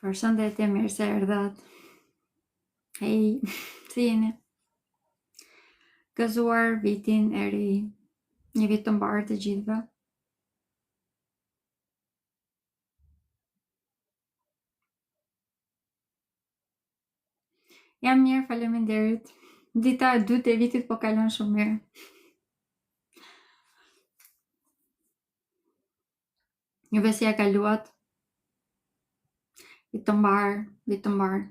Përshëndetje, mirë se erdhët. Hej, si jeni? Gëzuar vitin e ri, një vit të mbarë të gjithëve. Jam mirë, faleminderit. Dita e dytë e vitit po kalon shumë mirë. Juve si ja kaluat? Vit të mbarë, vit të mbarë.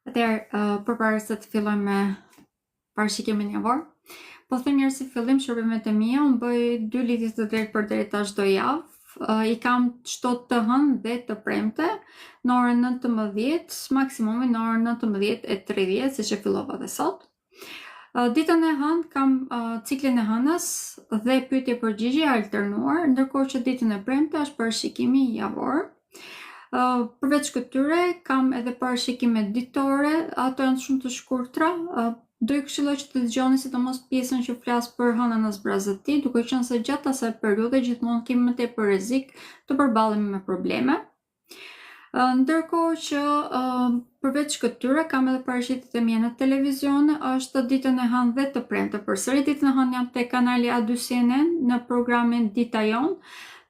Atëherë, përpara se të fillojmë me parashikimin javor, po them mirë si fillim shërbimet e mia, unë bëj 2 lidhje të drejtë për drejta çdo javë. I kam çdo të hënë dhe të premte në orën 19, maksimumi në orën 19:30, siç e fillova dhe sot. Ditën e hënë kam ciklin e hënës dhe pyetje përgjigje alternuar, ndërkohë që ditën e premte është parashikimi javor. Përveç këtyre kam edhe parashikime ditore, ato janë shumë të shkurtra. Do ju këshilloj që të dëgjoni sidomos pjesën që flas për hënën e zbrazëti, duke qenë se gjatë asaj periudhe gjithmonë kemi më tepër rrezik të përballemi me probleme. Ndërkohë që përveç këtyre kam edhe parashikjet e mia në televizion, është ditën e hënë dhe të premte. Përsëri ditën e hënë jam te kanali A2 CNN në programin Dita Jon,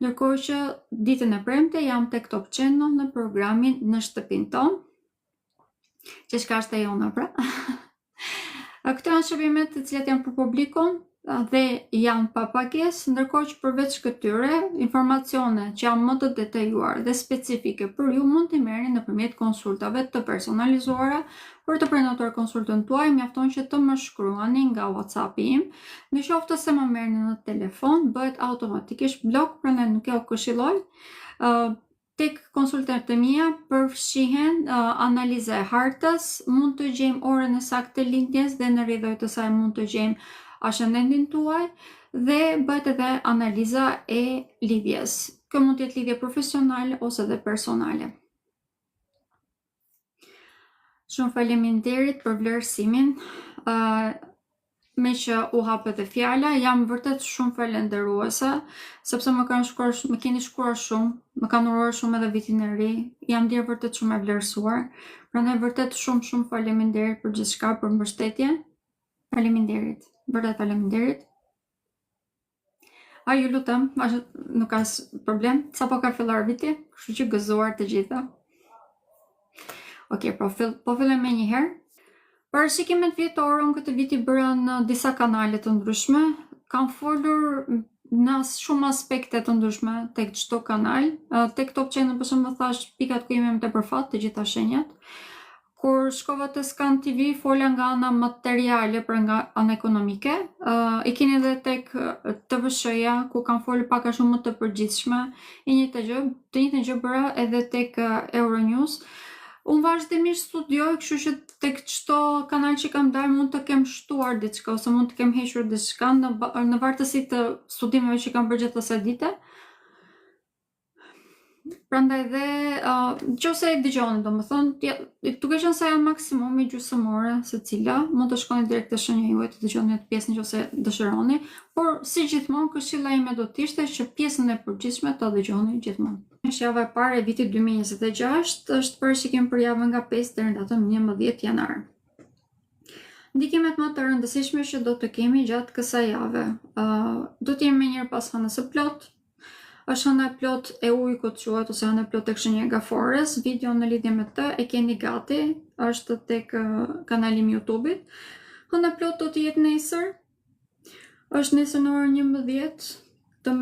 ndërkohë që ditën e premte jam tek Top Channel në programin Në shtëpinë tonë, që shka është e jona pra. Këto janë shërbimet të cilat janë për publikun dhe janë pa pagesë, ndërkohë që përveç këtyre, informacione që janë më të detajuar dhe specifike për ju mund t'i merrni nëpërmjet konsultave të personalizuara. Për të prenotuar konsultën tuaj, mjafton që të më shkruani nga WhatsApp-i im, në qoftë se më merrni në telefon, bëhet automatikisht blok, prandaj nuk e këshilloj. Tek konsultat e mia përfshihen analiza e hartës, mund të gjejmë orën e saktë të lindjes dhe në rrjedhoj të saj mund të gjejmë ascendentin tuaj dhe bëhet edhe analiza e lidhjes. Kjo mund të jetë lidhje profesionale ose edhe personale. Shumë faleminderit për vlerësimin. Me që u hapet e fjala, jam vërtet shumë falenderuese, sepse më keni shkruar shumë, më kanë uruar shumë edhe vitin e ri, jam ndjer vërtet shumë e vlerësuar, prandaj vërtet shumë faleminderit për gjithçka, për mbështetjen. Faleminderit, vërtet faleminderit. Ju lutem, nuk ka problem, sapo ka filluar viti, kështu që gëzuar të gjitha. Okej, po fillojmë me një herë. Parashikimet vjetore unë këtë viti bëra në disa kanale të ndryshme, kam folur në shumë aspekte të ndryshme tek çdo kanal. Tek Top Channel për shembull thash pikat ku jemi më tepër fat, të gjitha shenjat. Kur shkova te Scan TV fola nga ana materiale për nga ana ekonomike. I keni edhe tek TVSH-ja ku kam folur pak a shumë më të përgjithshme. Të njëjtën gjë bëra edhe tek Euronews. Unë vazhdimisht studioj, kështu që tek çdo kanal që kam dalë mund të kem shtuar diçka ose mund të kem hequr diçka në vartësi të studimeve që kam bërë gjatë asaj dite. Prandaj dhe nëse e dëgjoni, domethënë, duke qenë se janë maksimumi gjysmore secila, mund të shkoni direkt te shenja juaj të dëgjoni atë pjesën nëse dëshironi, por si gjithmonë këshilla ime do të ishte që pjesën e përgjithshme ta dëgjoni gjithmonë. Java e parë e vitit 2026 është parashikim për javën nga 5 deri në datën 11 janar. Ndikimet më të rëndësishme që do të kemi gjatë kësaj jave. Do të jemi njëherë pas hënës së plot. Është hëna e plot e ujkut quhet ose hëna e plot tek shenja gafores. Video në lidhje me të e keni gati, është tek kanali im YouTube-it. Hëna e plot do të jetë nesër. Është nesër në orën 11 të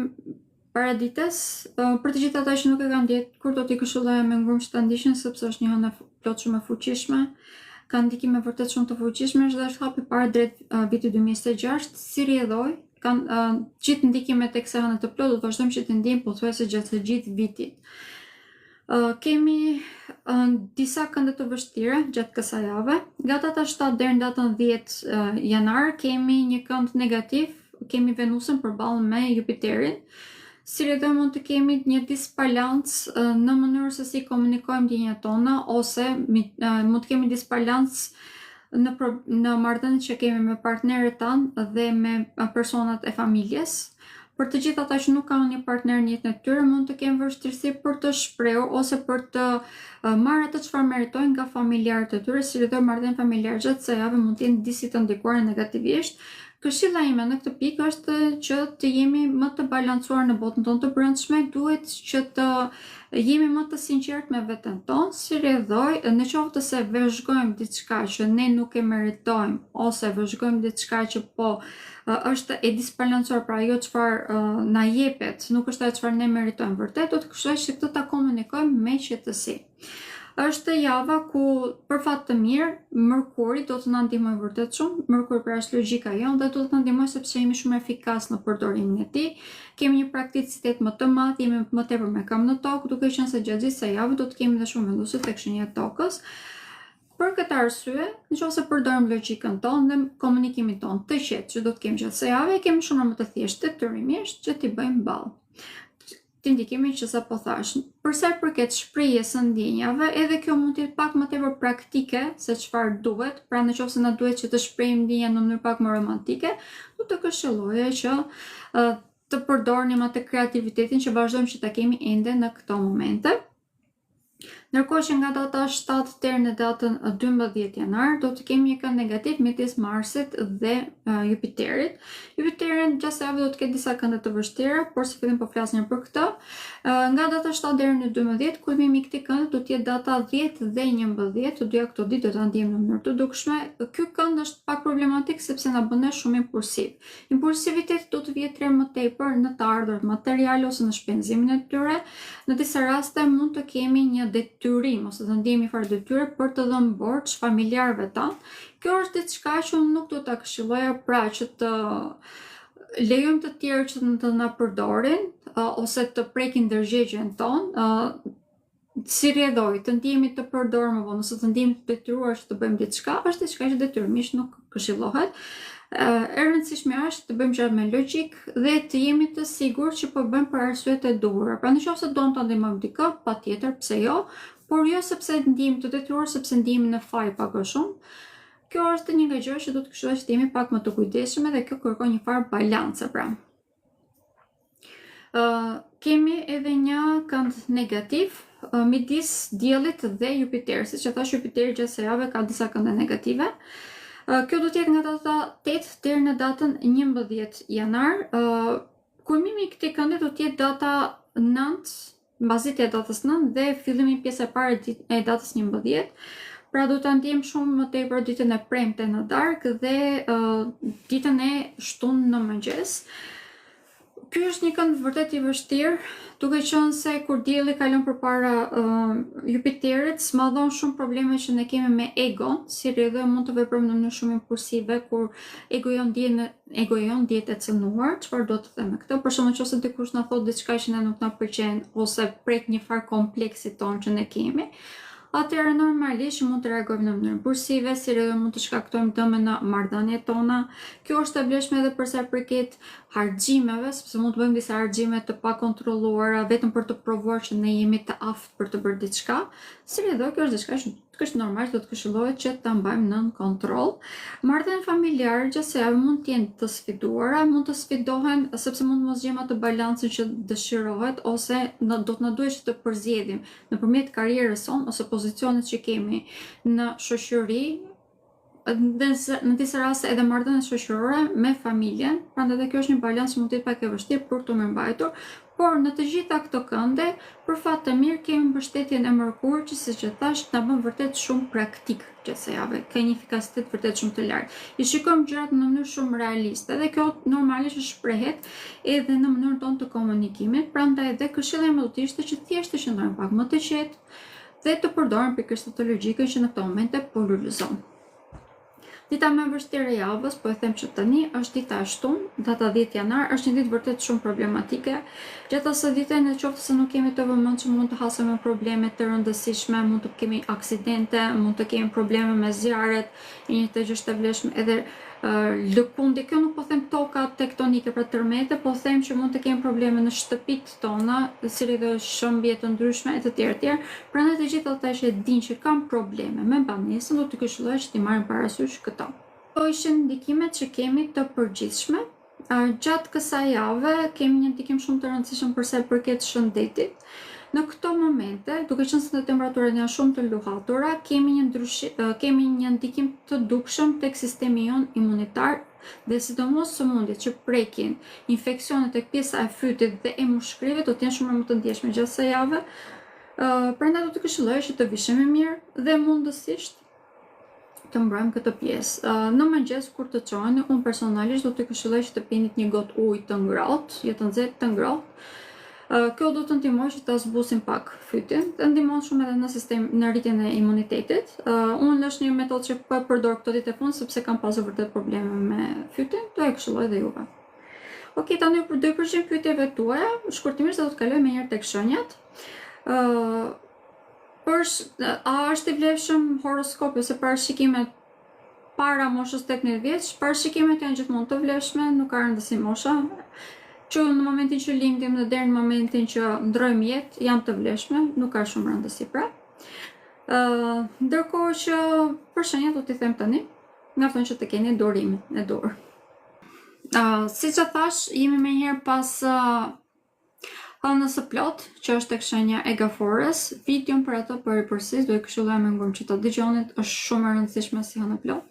paradites. Për të gjithë ata që nuk e kanë ditë, kur do t'i këshilloj me ngurmë që ta ndiqin, sepse është një hënë plot shumë e fuqishme, ka ndikime vërtet shumë të fuqishme, dhe është hapi para drejt vitit 2026, si rrjedhoj, kanë gjithë ndikimet e kësaj hëne të plot, do të vazhdojmë që të ndjejmë pothuajse gjatë të gjithë vitit. Kemi disa kënde të vështira gjatë kësaj jave. Nga data 7 deri në datën 10 janar kemi një kënd negativ, kemi Venusin përballë me Jupiterin. Si mund të kemi një disbalancë në mënyrë se si komunikojmë ndjenjat tona, ose mund të kemi disbalancë në marrëdhëniet që kemi me partnerët tanë dhe me personat e familjes. Për të gjithë ata që nuk kanë një partner në jetën e tyre, mund të kemë vështirësi për të shprehur ose për të marrë atë çfarë meritojnë nga familjarët e tyre, si dhe marrëdhënie familjare gjatë kësaj jave mund të jenë disi të ndikuara negativisht. Këshilla ime në këtë pikë është që të jemi më të balancuar në botën tonë të brendshme, duhet që të jemi më të sinqert me veten tonë, si rrjedhoj, në qoftë se vëzhgojmë diçka që ne nuk e meritojmë, ose vëzhgojmë diçka që është e disbalancuar, pra ajo çfarë na jepet nuk është ajo çfarë ne meritojmë vërtet, do të këshilloj që këtë ta komunikojmë me qetësi. Është java ku, për fat të mirë, Mërkuri do të na ndihmojë vërtet shumë. Mërkuri pra është logjika jonë dhe do të na ndihmojë sepse jemi shumë efikas në përdorimin e tij. Kemi një prakticitet më të madh, jemi më tepër me këmbë në tokë, duke qenë se gjatë gjithë kësaj jave do të kemi dhe shumë venduese tek shenja e tokës. Për këtë arsye, nëse përdorim logjikën tonë dhe komunikimin tonë të qetë që do të kemi gjatë kësaj jave, kemi shumë më të thjeshtë detyrimisht që t'i bëjmë ballë të ndikimin që sa po thash. Për sa i përket shprehjes së ndjenjave, edhe kjo mund të jetë pak më tepër praktike se çfarë duhet. Pra nëse na duhet që të shprehim ndjenja në mënyrë pak më romantike, do të këshilloja që të përdornim atë kreativitetin që vazhdojmë që ta kemi ende në këto momente. Ndërkohë që nga data 7 deri në datën 12 janar do të kemi një kënd negativ midis Marsit dhe Jupiterit. Jupiterin gjatë kësaj jave do të ketë disa kënde të vështira, por së fillim po flasnim për këtë. Nga data 7 deri në 12, kulmimi i këtij këndi do të jetë data 10 dhe 11, të dyja këto ditë do ta ndjejmë në mënyrë të dukshme. Ky kënd është pak problematik sepse na bën shumë impulsiv. Impulsiviteti do të vjetë më tepër në të ardhurat materiale ose në shpenzimin e tyre. Në disa raste mund të kemi një detyrim ose të ndjejmë fare detyre për të dhënë borxh familjarëve tanë. Kjo është diçka që unë nuk do ta këshilloja, pra që të lejojmë të tjerë që të na përdorin ose të prekin ndërgjegjen tonë. Si rrjedhoj, të ndjehemi të përdorur apo nëse të ndjehemi të detyruar që të bëjmë diçka, është diçka që detyrimisht nuk këshillohet. E rëndësishme është të bëjmë gjërat me logjik dhe të jemi të sigurt që po bëjmë për arsyet e duhura. Pra nëse do të ndihmojmë dikë, patjetër, pse jo, por jo sepse ndihemi të detyruar, sepse ndihemi në faj pak a shumë. Kjo është një nga gjërat që do të këshilloj që të jemi pak më të kujdesshëm dhe kjo kërkon një farë balance pra. Kemi edhe një kënd negativ midis Diellit dhe Jupiterit, siç e thash, Jupiteri gjatë kësaj jave ka disa kënde negative. Kjo do të jetë nga data 8 deri në datën 11 janar. Kulmimi i këtij këndi do të jetë data 9, mbazitja e datës 9 dhe fillimi pjesa e parë e datës 11. Pra do ta ndjejmë shumë më tepër ditën e premte në darkë dhe ditën e shtunë në mëngjes. Ky është një kënd vërtet i vështirë, duke qenë se kur Dielli kalon përpara Jupiterit, smallon shumë probleme që ne kemi me egon, si rrjedhë mund të veprojmë në mënyrë shumë impulsive kur ego jon dihet e cënuar. Çfarë do të them me këtë? Për shembull, nëse dikush na thotë diçka që ne nuk na pëlqen ose prek një farë kompleksit ton që ne kemi, atëherë normalisht mund të reagojmë në mënyrë impulsive, si rrjedhë mund të shkaktojmë dëm në marrëdhëniet tona. Kjo është e vlefshme edhe për sa i përket harxhimeve, sepse mund të bëjmë disa harxhime të pakontrolluara vetëm për të provuar që ne jemi të aftë për të bërë diçka. Si rrjedhë, kjo është diçka që është normal, do të këshillohet që ta mbajmë nën kontroll. Marrëdhëniet familjare gjatë kësaj jave mund të jenë të sfiduara, mund të sfidohen sepse mund mos gjejmë atë balancën që dëshirohet, ose do të na duhet që të përzgjedhim nëpërmjet karrierës sonë ose pozicionet që kemi në shoqëri, në disa raste edhe marrëdhënie shoqërore me familjen. Prandaj kjo është një balancë që mund të jetë pak e vështirë për të mirëmbajtur, por në të gjitha këto kënde, për fat të mirë kemi mbështetjen e Mërkurit që, siç e thash, na bën vërtet shumë praktik gjatë kësaj jave, ka një efikasitet vërtet shumë të lartë. I shikojmë gjërat në mënyrë shumë realiste dhe kjo normalisht shprehet edhe në mënyrën tonë të komunikimit. Prandaj edhe këshilla ime do të ishte që thjesht të qëndrojmë pak më të qetë dhe të përdorim pikërisht atë logjikën që në këto momente po lulëzon. Dita më e vështirë e javës, po e them që tani, është dita e shtunë, data 10 janar, është një ditë vërtet shumë problematike. Gjatë asaj dite, në qoftë se nuk kemi të vëmendshëm, mund të hasemi probleme të rëndësishme, mund të kemi aksidente, mund të kemi probleme me zjarret, një të gjë të vlefshme, edhe lëkundi. Kjo nuk po them toka tektonike pra tërmete, po them që mund të kemi probleme në shtëpitë tona, si dhe shëmbje të ndryshme e të tjerë. Prandaj të gjithë ata që dinë që kanë probleme me banesën, do të këshilloj që t'i marrin parasysh këto. Këto ishin ndikimet që kemi të përgjithshme. Gjatë kësaj jave kemi një ndikim shumë të rëndësishëm për sa i përket shëndetit. Në këto momente, duke qenë se temperaturat janë shumë të luhatura, kemi një ndikim të dukshëm tek sistemi jon imunitar dhe sidomos sëmundjet që prekin infeksionet tek pjesa e fytit dhe e mushkrive do të jenë shumë më të ndjeshme gjatë kësaj jave. Prandaj do të këshilloj që të vishemi mirë dhe mundësisht të mbrojmë këtë pjesë. Në mëngjes kur të çoheni, unë personalisht do të këshilloj që të pinit një gotë ujë të ngrohtë, jo të nxehtë, të ngrohtë. Kjo do të ndihmojë që ta zbusim pak fytin, të ndihmon shumë edhe në rritjen e imunitetit. Unë është një metodë që po e përdor këto ditë e fundit sepse kam pasur vërtet probleme me fytin, do e këshilloj edhe juve. Okej, tani për 2% pyetjeve tuaja, shkurtimisht do të kaloj menjëherë tek shenjat. A është i vlefshëm horoskopi ose parashikimet para moshës 18 vjeç? Parashikimet janë gjithmonë të vlefshme, nuk ka rëndësi mosha. Që në momentin që lindim dhe deri në momentin që ndrojmë jetë, janë të vlefshme, nuk ka shumë rëndësi pra. Ndërkohë që për shenjat do t'i them tani, mjafton që të keni durimin e dorë. Siç e thash, jemi menjëherë pas hënës së plot, që është tek shenja e gafores. Videon për ato përsëris do e këshilloj me ngurmë që ta dëgjoni, është shumë e rëndësishme si hënë plot.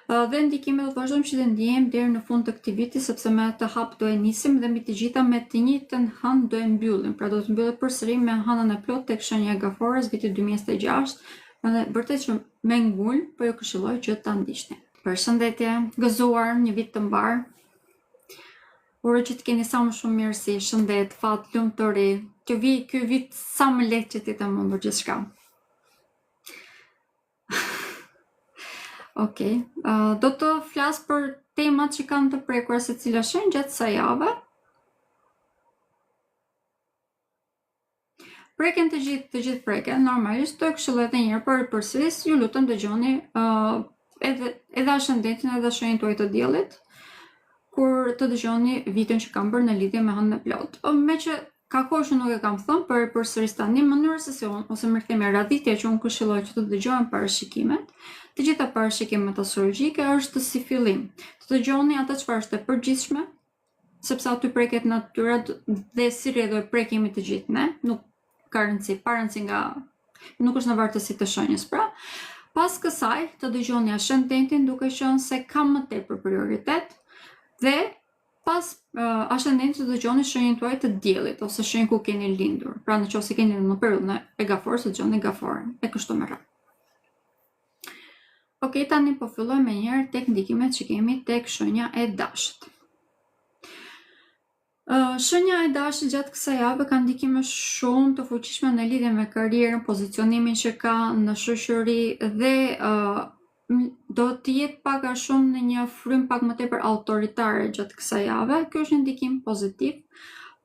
Dhe ndikime do të vazhdojmë që të ndjejmë deri në fund të këtij viti, sepse me të hap do e nisim dhe mbi të gjitha me të njëjtën hënë do e mbyllim. Pra do të mbyllet përsëri me hënën e plot tek shenja e gafores viti 2026. Dhe vërtet që me ngul, po ju këshilloj që ta ndiqni. Përshëndetje, gëzuar, një vit të mbar. Uroj që të keni sa më shumë mirësi, shëndet, fat, lumturi. Që vi ky vit sa më lehtë që ti të mundur gjithçka. Okej, do të flas për temat që kanë të prekur secila shenjë gjatë kësaj jave. Preken të gjithë preken, normalisht do e këshilloj edhe një herë për përsëris, ju lutem dëgjoni edhe ascendentin edhe shenjën tuaj të diellit kur të dëgjoni videon që kam bërë në lidhje me hënën e plot. Meqë ka kohë që nuk e kam thënë, për përsëris tani, mënyra se si unë, ose më themi radhitja që unë këshilloj që të dëgjojnë parashikimet, të gjitha parashikimet astrologjike është si fillim. Të dëgjoni atë çfarë është e përgjithshme, sepse aty preket natyra dhe si rrjedhë prekemi të gjithë ne, nuk ka rëndësi, pa rëndësi nga nuk është në vartësi të shenjës. Pra, pas kësaj të dëgjoni ascendentin duke qenë se ka më tepër prioritet dhe pas ascendentit të dëgjoni shenjën tuaj të diellit ose shenjën ku keni lindur. Pra nëse keni në periudhën e gaforës, dëgjoni gaforën e kështu me radhë. Okej, tani po filloj me njëherë tek ndikimet që kemi tek shenja e dashit. Shenja e dashit gjatë kësaj jave ka ndikime shumë të fuqishme në lidhje me karrierën, pozicionimin që ka në shoqëri dhe do të jetë pak a shumë në një frym pak më tepër autoritare gjatë kësaj jave. Ky është një ndikim pozitiv,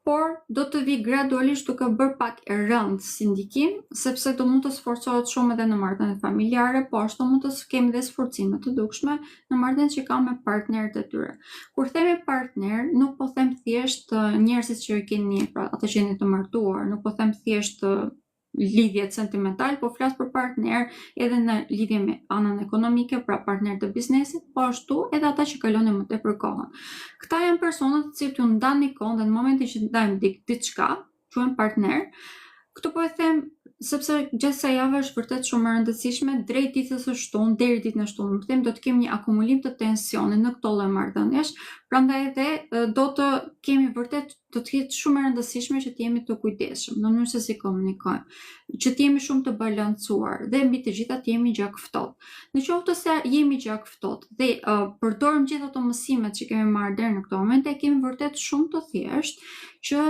por do të vi gradualisht duke bërë pak e rëndë si ndikim, sepse do mund të sforcohet shumë edhe në marrëdhëniet familjare, po ashtu mund të kemi dhe sforcime të dukshme në marrëdhëniet që kanë me partnerët e tyre. Kur themi partner, nuk po them thjesht njerëzit që keni, pra ata që jeni të martuar, nuk po them thjesht lidhjet sentimental, po flas për partner edhe në lidhje me anën ekonomike, pra partner të biznesit, po ashtu edhe ata që kaloni më tepër kohën. Këta janë personat të cilët ju ndani kohën dhe në momentin që ndajmë diçka, quhen partner. Këtu po e them sepse gjatë kësaj jave është vërtet shumë e rëndësishme, drejt ditës së shtunë deri ditën e shtunë, më them do të kemi një akumulim të tensionit në këto lloj marrëdhëniesh, prandaj edhe do të kemi vërtet do të jetë shumë e rëndësishme që të jemi të kujdesshëm në mënyrë se si komunikojmë, që të jemi shumë të balancuar dhe mbi të gjitha të jemi gjak ftohtë. Në qoftë se jemi gjak ftohtë dhe përdorim gjithë ato mësimet që kemi marrë deri në këtë moment, e kemi vërtet shumë të thjeshtë që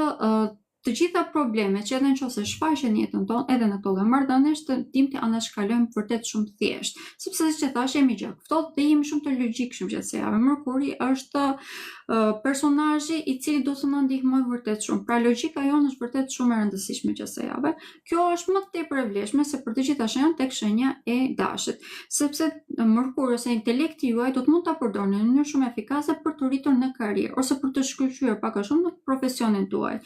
të gjitha problemet që edhe nëse shfaqen në jetën tonë, edhe në këto lloj marrëdhëniesh, të dimë të anashkalojmë vërtet shumë thjesht. Sepse siç e thash, jemi gjak ftohtë dhe jemi shumë të logjikshëm gjatë së javës. Merkuri është personazhi i cili do të na ndihmojë vërtet shumë. Pra logjika jonë është vërtet shumë e rëndësishme gjatë së javës. Kjo është më tepër e vlefshme se për të gjitha shenjat tek shenja e dashit, sepse Merkuri ose intelekti juaj do të mund ta përdorni në mënyrë shumë efikase për të rritur në karrierë ose për të shkëlqyer pak a shumë në profesionin tuaj.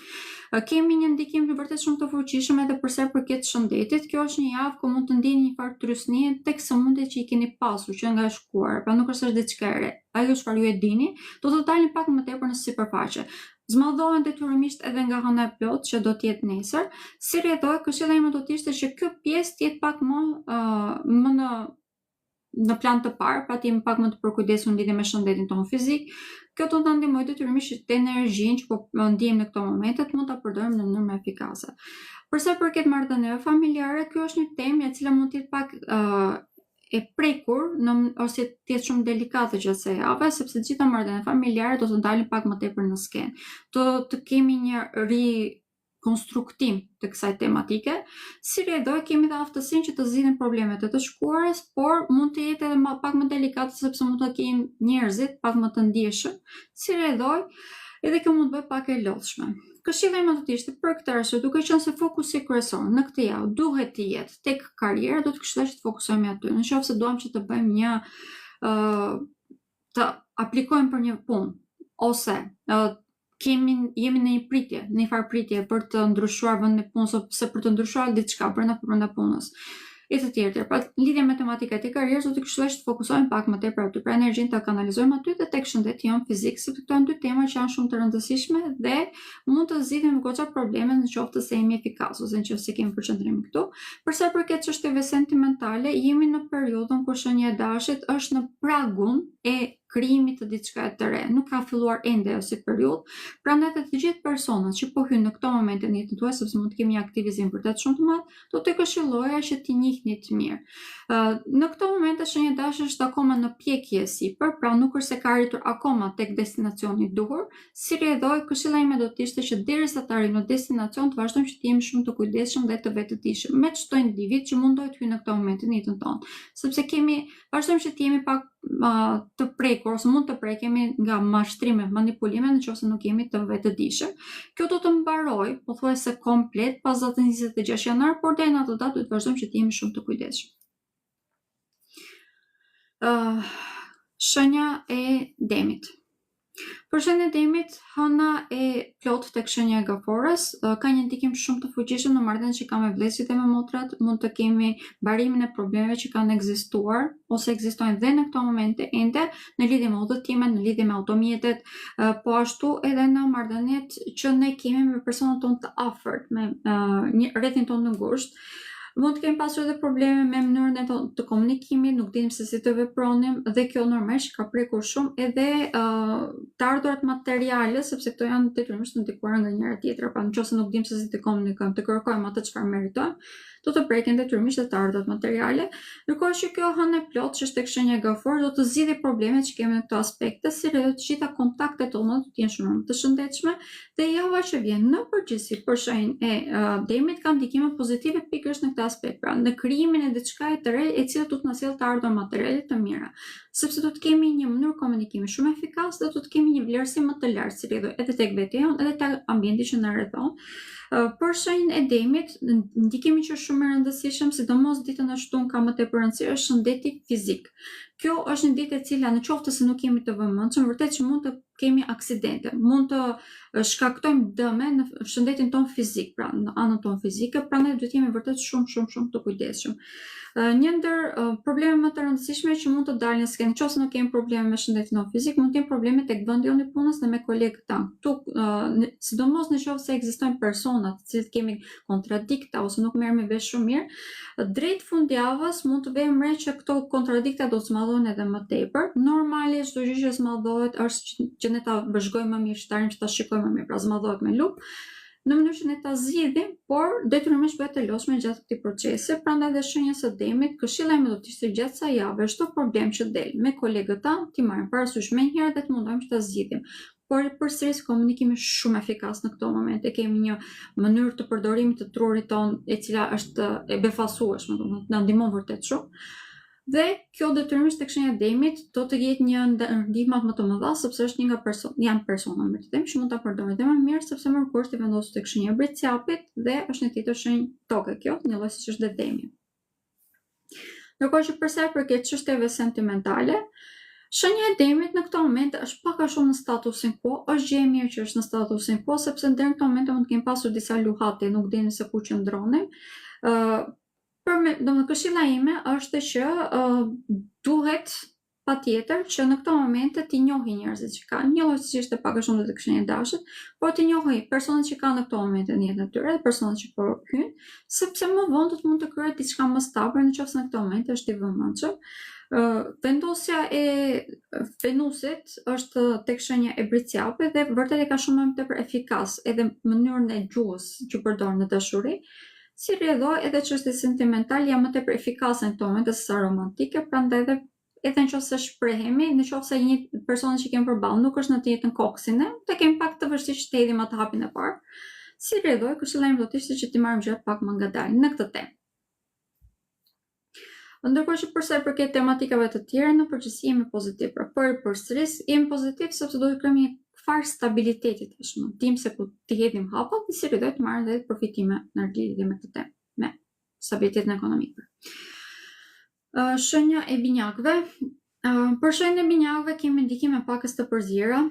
Kemi një ndikim vërtet shumë të fuqishëm edhe për sa i përket shëndetit. Kjo është një javë ku mund të ndjeni një farë trysnie tek sëmundjet që i keni pasur që nga shkuar, pra nuk është diçka e re. Ajo çfarë ju e dini, do të dalin pak më tepër në sipërfaqe. Zmadhohen detyrimisht edhe nga hëna e plot që do të jetë nesër. Si rrjedhoj, këshilla ime do të ishte që kjo pjesë të jetë pak më në plan të parë, pra të jemi pak më të përkujdesur në lidhje me shëndetin tonë fizik. Kjo do të na ndihmojë detyrimisht të energjinë që po ndjejmë në këto momente mund ta përdorim në mënyrë më efikase. Për sa i përket marrëdhënieve familjare, kjo është një temë e cila mund të jetë pak e prekur ose të jetë shumë delikate gjatë së javës, sepse të gjitha marrëdhëniet familjare do të dalin pak më tepër në skenë. Do të kemi një konstruktim të kësaj tematike. Si rrjedhoj, kemi dhe aftësinë që të zgjidhim problemet e të shkuarës, por mund të jetë edhe pak më delikate sepse mund të kemi njerëzit pak më të ndjeshëm. Si rrjedhoj, edhe kjo mund të bëhet pak e lodhshme. Këshilla ime do të ishte për këtë arsye, duke qenë se fokusi kryesor në këtë javë duhet të jetë tek karriera, do të këshilloj që të fokusohemi aty. Nëse duam që të bëjmë të aplikojmë për një punë ose jemi në një pritje, në një farë pritje për të ndryshuar vendin e punës ose për të ndryshuar diçka brenda punës. E të tjerë. Pra, lidhje me tematikat e karrierës do të këshilloj që të fokusohemi pak më tepër aty. Pra energjinë ta kanalizojmë aty dhe tek shëndeti jon fizik, sepse këto janë dy tema që janë shumë të rëndësishme dhe mund të zgjidhim goxha probleme nëse se jemi efikas ose nëse kemi përqendrim këtu. Për sa i përket çështjeve sentimentale, jemi në periudhën ku shenja e dashit është në pragun e krijimit të diçka të re. Nuk ka filluar ende ajo si periudhë. Prandaj të gjithë personat që po hyjnë në këto momente në jetën tuaj, sepse mund të kemi një aktivizëm vërtet shumë të madh, do të këshilloja që t'i njihni të mirë. Në këto momente shenja e dashit është akoma në pjekje sipër, pra nuk është se ka arritur akoma tek destinacioni i duhur. Si rrjedhoj, këshilla ime do të ishte që derisa të arrijmë në destinacion të vazhdojmë që të jemi shumë të kujdesshëm dhe të vetëdijshëm me çdo individ që mundoj të hyjë në këto momente në jetën tonë, sepse vazhdojmë që të jemi pak të prekur ose mund të prekemi nga mashtrime, manipulime nëse nuk jemi të vetëdijshëm. Kjo do të mbaroj pothuajse komplet pas datës 26 janar, por deri në atë datë duhet të vazhdojmë që të jemi shumë të kujdesshëm. Shenja e Demit. Për shenjën e Demit, hëna e plot tek shenja e Gafores ka një ndikim shumë të fuqishëm në marrëdhëniet që kanë me vlezërit e me motrat. Mund të kemi mbarimin e problemeve që kanë ekzistuar ose ekzistojnë dhe në këto momente ende në lidhje me udhëtimet, në lidhje me automjetet, po ashtu edhe në marrëdhëniet që ne kemi me personat tonë të afërt, me rrethin tonë të ngushtë. Mund të kemi pasur edhe probleme me mënyrën e të komunikimit, nuk dinim se si të vepronim dhe kjo normalisht ka prekur shumë edhe të ardhurat materiale, sepse këto janë detyrimisht ndikuara nga njëra tjetra, pra nëse nuk dimë se si të komunikojmë, të kërkojmë atë çfarë meritojmë, do të prekin detyrimisht të ardhurat materiale. Ndërkohë që kjo hënë e plot që është tek shenja e Gaforit do të zgjidhë problemet që kemi në këto aspekte, si rreth të gjitha kontaktet tona do të jenë shumë të shëndetshme dhe java që vjen në përgjithësi për shenjën e Demit ka ndikime pozitive pikërisht në këtë aspekt, pra në krijimin e diçka të re e cila do të na sjellë të ardhurë materiale të mira, sepse do të kemi një mënyrë komunikimi shumë efikas dhe do të kemi një vlerësim më të lartë si rrjedhoj edhe tek vetja jonë edhe tek ambienti që na rrethon. Për shenjën e Demit, ndikimi që është shumë i rëndësishëm, sidomos ditën e shtunë ka më tepër rëndësi, është shëndeti fizik. Kjo është një ditë e cila në qoftë se nuk jemi të vëmendshëm, vërtet që mund të kemi aksidente, mund të shkaktojmë dëme në shëndetin tonë fizik, pra në anën tonë fizike, prandaj duhet jemi vërtet shumë të kujdesshëm. Një ndër probleme më të rëndësishme që mund të dalin në skenë, nëse nuk kemi probleme me shëndetin tonë fizik, mund të kemi probleme tek vendi i punës dhe me kolegët tanë. Ktu, sidomos nëse ekzistojnë persona të cilët kemi kontradikta ose nuk merremi vesh shumë mirë, drejt fundjavës mund të vëmë re që këto kontradikta do të zmadhohen edhe më tepër. Normalisht çdo gjë që zmadhohet është që ne ta vëzhgojmë më mirë shtarin, që ta shikojmë më mirë, pra zmadhohet me lupë, në mënyrë që ne ta zgjidhim, por detyrimisht bëhet e lodhshme gjatë këtij procesi. Prandaj dhe shenja e Demit, këshilla ime do të ishte gjatë kësaj jave çdo problem që del me kolegët tanë, ti marrim parasysh menjëherë dhe të mundojmë që ta zgjidhim. por përsëris komunikimi shumë efikas në këto momente. Kemi një mënyrë të përdorimit të trurit ton e cila është e befasueshme, domethënë na ndihmon vërtet shumë. Dhe kjo detyrimisht tek shenja e demit do të jetë një ndihmë më të madhe sepse është një nga janë persona me të them që mund ta përdorin dhe më mirë sepse më kur është i vendosur tek shenja e britësjapit dhe është një tjetër shenjë toke kjo, një lloj siç është dhe demi. Ndërkohë që për sa i përket çështjeve sentimentale, shenja e demit në këto momente është pak a shumë në statusin quo, është gjë e mirë që është në statusin quo sepse deri në këto momente mund të kemi pasur disa luhate, nuk dini se ku qëndronin. Domethënë këshilla ime është që duhet patjetër që në këto momente t'i njohi njerëzit që kanë, njohi si ishte pak a shumë tek shenja e dashit, por t'i njohi personat që kanë në këto momente në jetën e tyre, personat që po hyjnë, sepse më vonë do të mund të kryhet diçka më stapër nëse në këto momente është i vëmendshëm. Vendosja e Venusit është tek shenja e britësjapit dhe vërtet e ka shumë më tepër efikas edhe mënyrën e gjuhës që përdor në dashuri. Si rrjedhoj edhe çështja sentimentale janë më tepër efikase në këto momente se sa romantike, prandaj edhe nëse shprehemi, nëse një person që kemi përballë nuk është në të njëjtën koksin ne, do kemi pak të vështirë të hedhim atë hapin e parë. Si rrjedhoj, këshilla ime do të ishte që ti marrim gjërat pak më ngadalë në këtë temë. Ndërkohë që për sa i përket tematikave të tjera, në përgjithësi jemi pozitiv. Por përsëris jemi pozitiv sepse do të krijojmë një farë stabiliteti tashmë. Dim se ku të hedhim hapat dhe si rridoj të marrim edhe përfitime në lidhje me këtë temë, me stabilitetin ekonomik. Shenja e binjakëve. Për shenjën e binjakëve kemi ndikime pakës të përzira.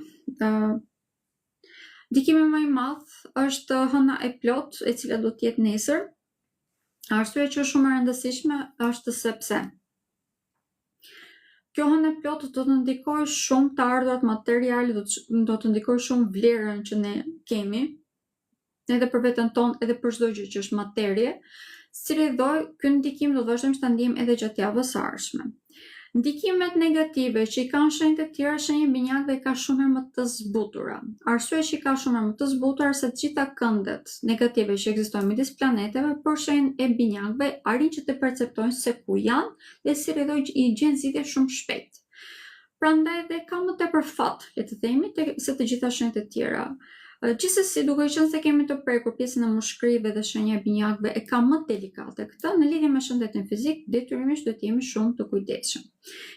Ndikimi më i madh është hëna e plot, e cila do të jetë nesër. Arsyeja që është shumë e rëndësishme është sepse kjo hënë e plot do të ndikojë shumë të ardhurat materiale, do të ndikojë shumë vlerën që ne kemi, edhe për veten tonë, edhe për çdo gjë që është materie. Si rrjedhoj, ky ndikim do të vazhdojmë ta ndjejmë edhe gjatë javës së ardhshme. Ndikimet negative që i kanë shenjat e tjera, shenja e binjakëve ka shumë më të zbutura. Arsyeja që ka shumë më të zbutura se të gjitha këndet negative që ekzistojnë midis planeteve, por shenjën e binjakëve arrin që të perceptojnë se ku janë dhe si rrjedhoj i gjen zgjidhje shumë shpejt. Prandaj dhe ka më tepër fat, le të themi, se të gjitha shenjat e tjera. Gjithsesi, duke qenë se kemi të prekur pjesën e mushkërive dhe shenja e binjakëve e ka më delikate këtë, në lidhje me shëndetin fizik, detyrimisht duhet jemi shumë të kujdesshëm.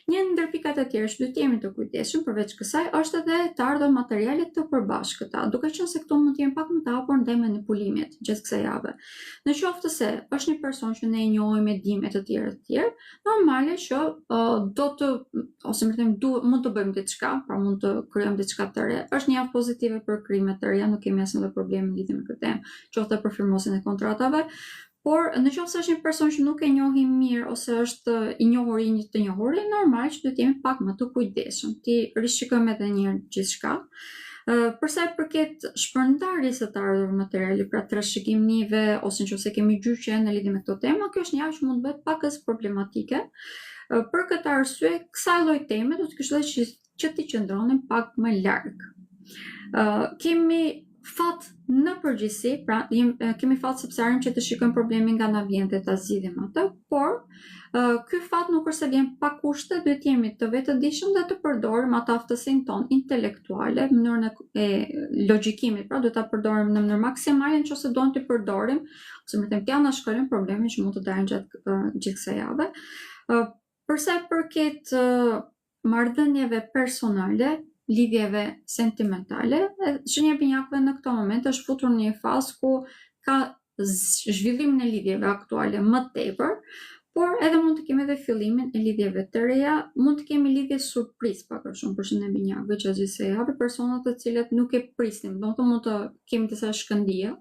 Një ndër pikat e tjera që duhet jemi të kujdesshëm përveç kësaj është edhe të ardhur materiale të përbashkëta, duke qenë se këto mund të jenë pak më të hapur ndaj manipulimit gjatë kësaj jave. Në qoftë se është një person që ne e njohim, e dimë e të tjerë, normale që do të ose më them mund të bëjmë diçka, pra mund të krijojmë diçka të re. Është një javë pozitive për krime të reja, nuk kemi asnjë problem lidhje me këtë temë, qoftë për firmosin e kontratave. Por në qoftë se është një person që nuk e njohim mirë ose është i njohur i një të njohuri, normal që duhet jemi pak më të kujdesshëm. Ti rishikojmë edhe një herë gjithçka. Për sa i përket shpërndarjes së të ardhur materiale, pra trashëgimive ose nëse kemi gjyqje në lidhje me këtë temë, kjo është një javë që mund të bëhet pakës problematike. Për këtë arsye, kësaj lloj teme do të këshilloj që ti qëndronim pak më larg. Kemi fat në përgjithësi, pra kemi fat sepse arrim që të shikojmë problemin nga ana vjen dhe ta zgjidhim atë, por ky fat nuk është se vjen pa kushte, duhet jemi të vetëdijshëm dhe të përdorim atë aftësinë tonë intelektuale, mënyrën e logjikimit, pra duhet ta përdorim në mënyrë maksimale nëse doim të përdorim, ose më them të anashkolim problemin që mund të dalin gjatë gjithë kësaj jave. Për sa i përket marrëdhënieve personale, lidhjeve sentimentale, shenja e binjakëve në këto moment është futur në një fazë ku ka zhvillimin e lidhjeve aktuale më tepër, por edhe mund të kemi edhe fillimin e lidhjeve të reja, mund të kemi lidhje surprizë pak a shumë për shenjën e binjakëve gjatë gjithë kësaj jave, persona të cilët nuk e prisnim, domethënë mund të kemi disa shkëndijë.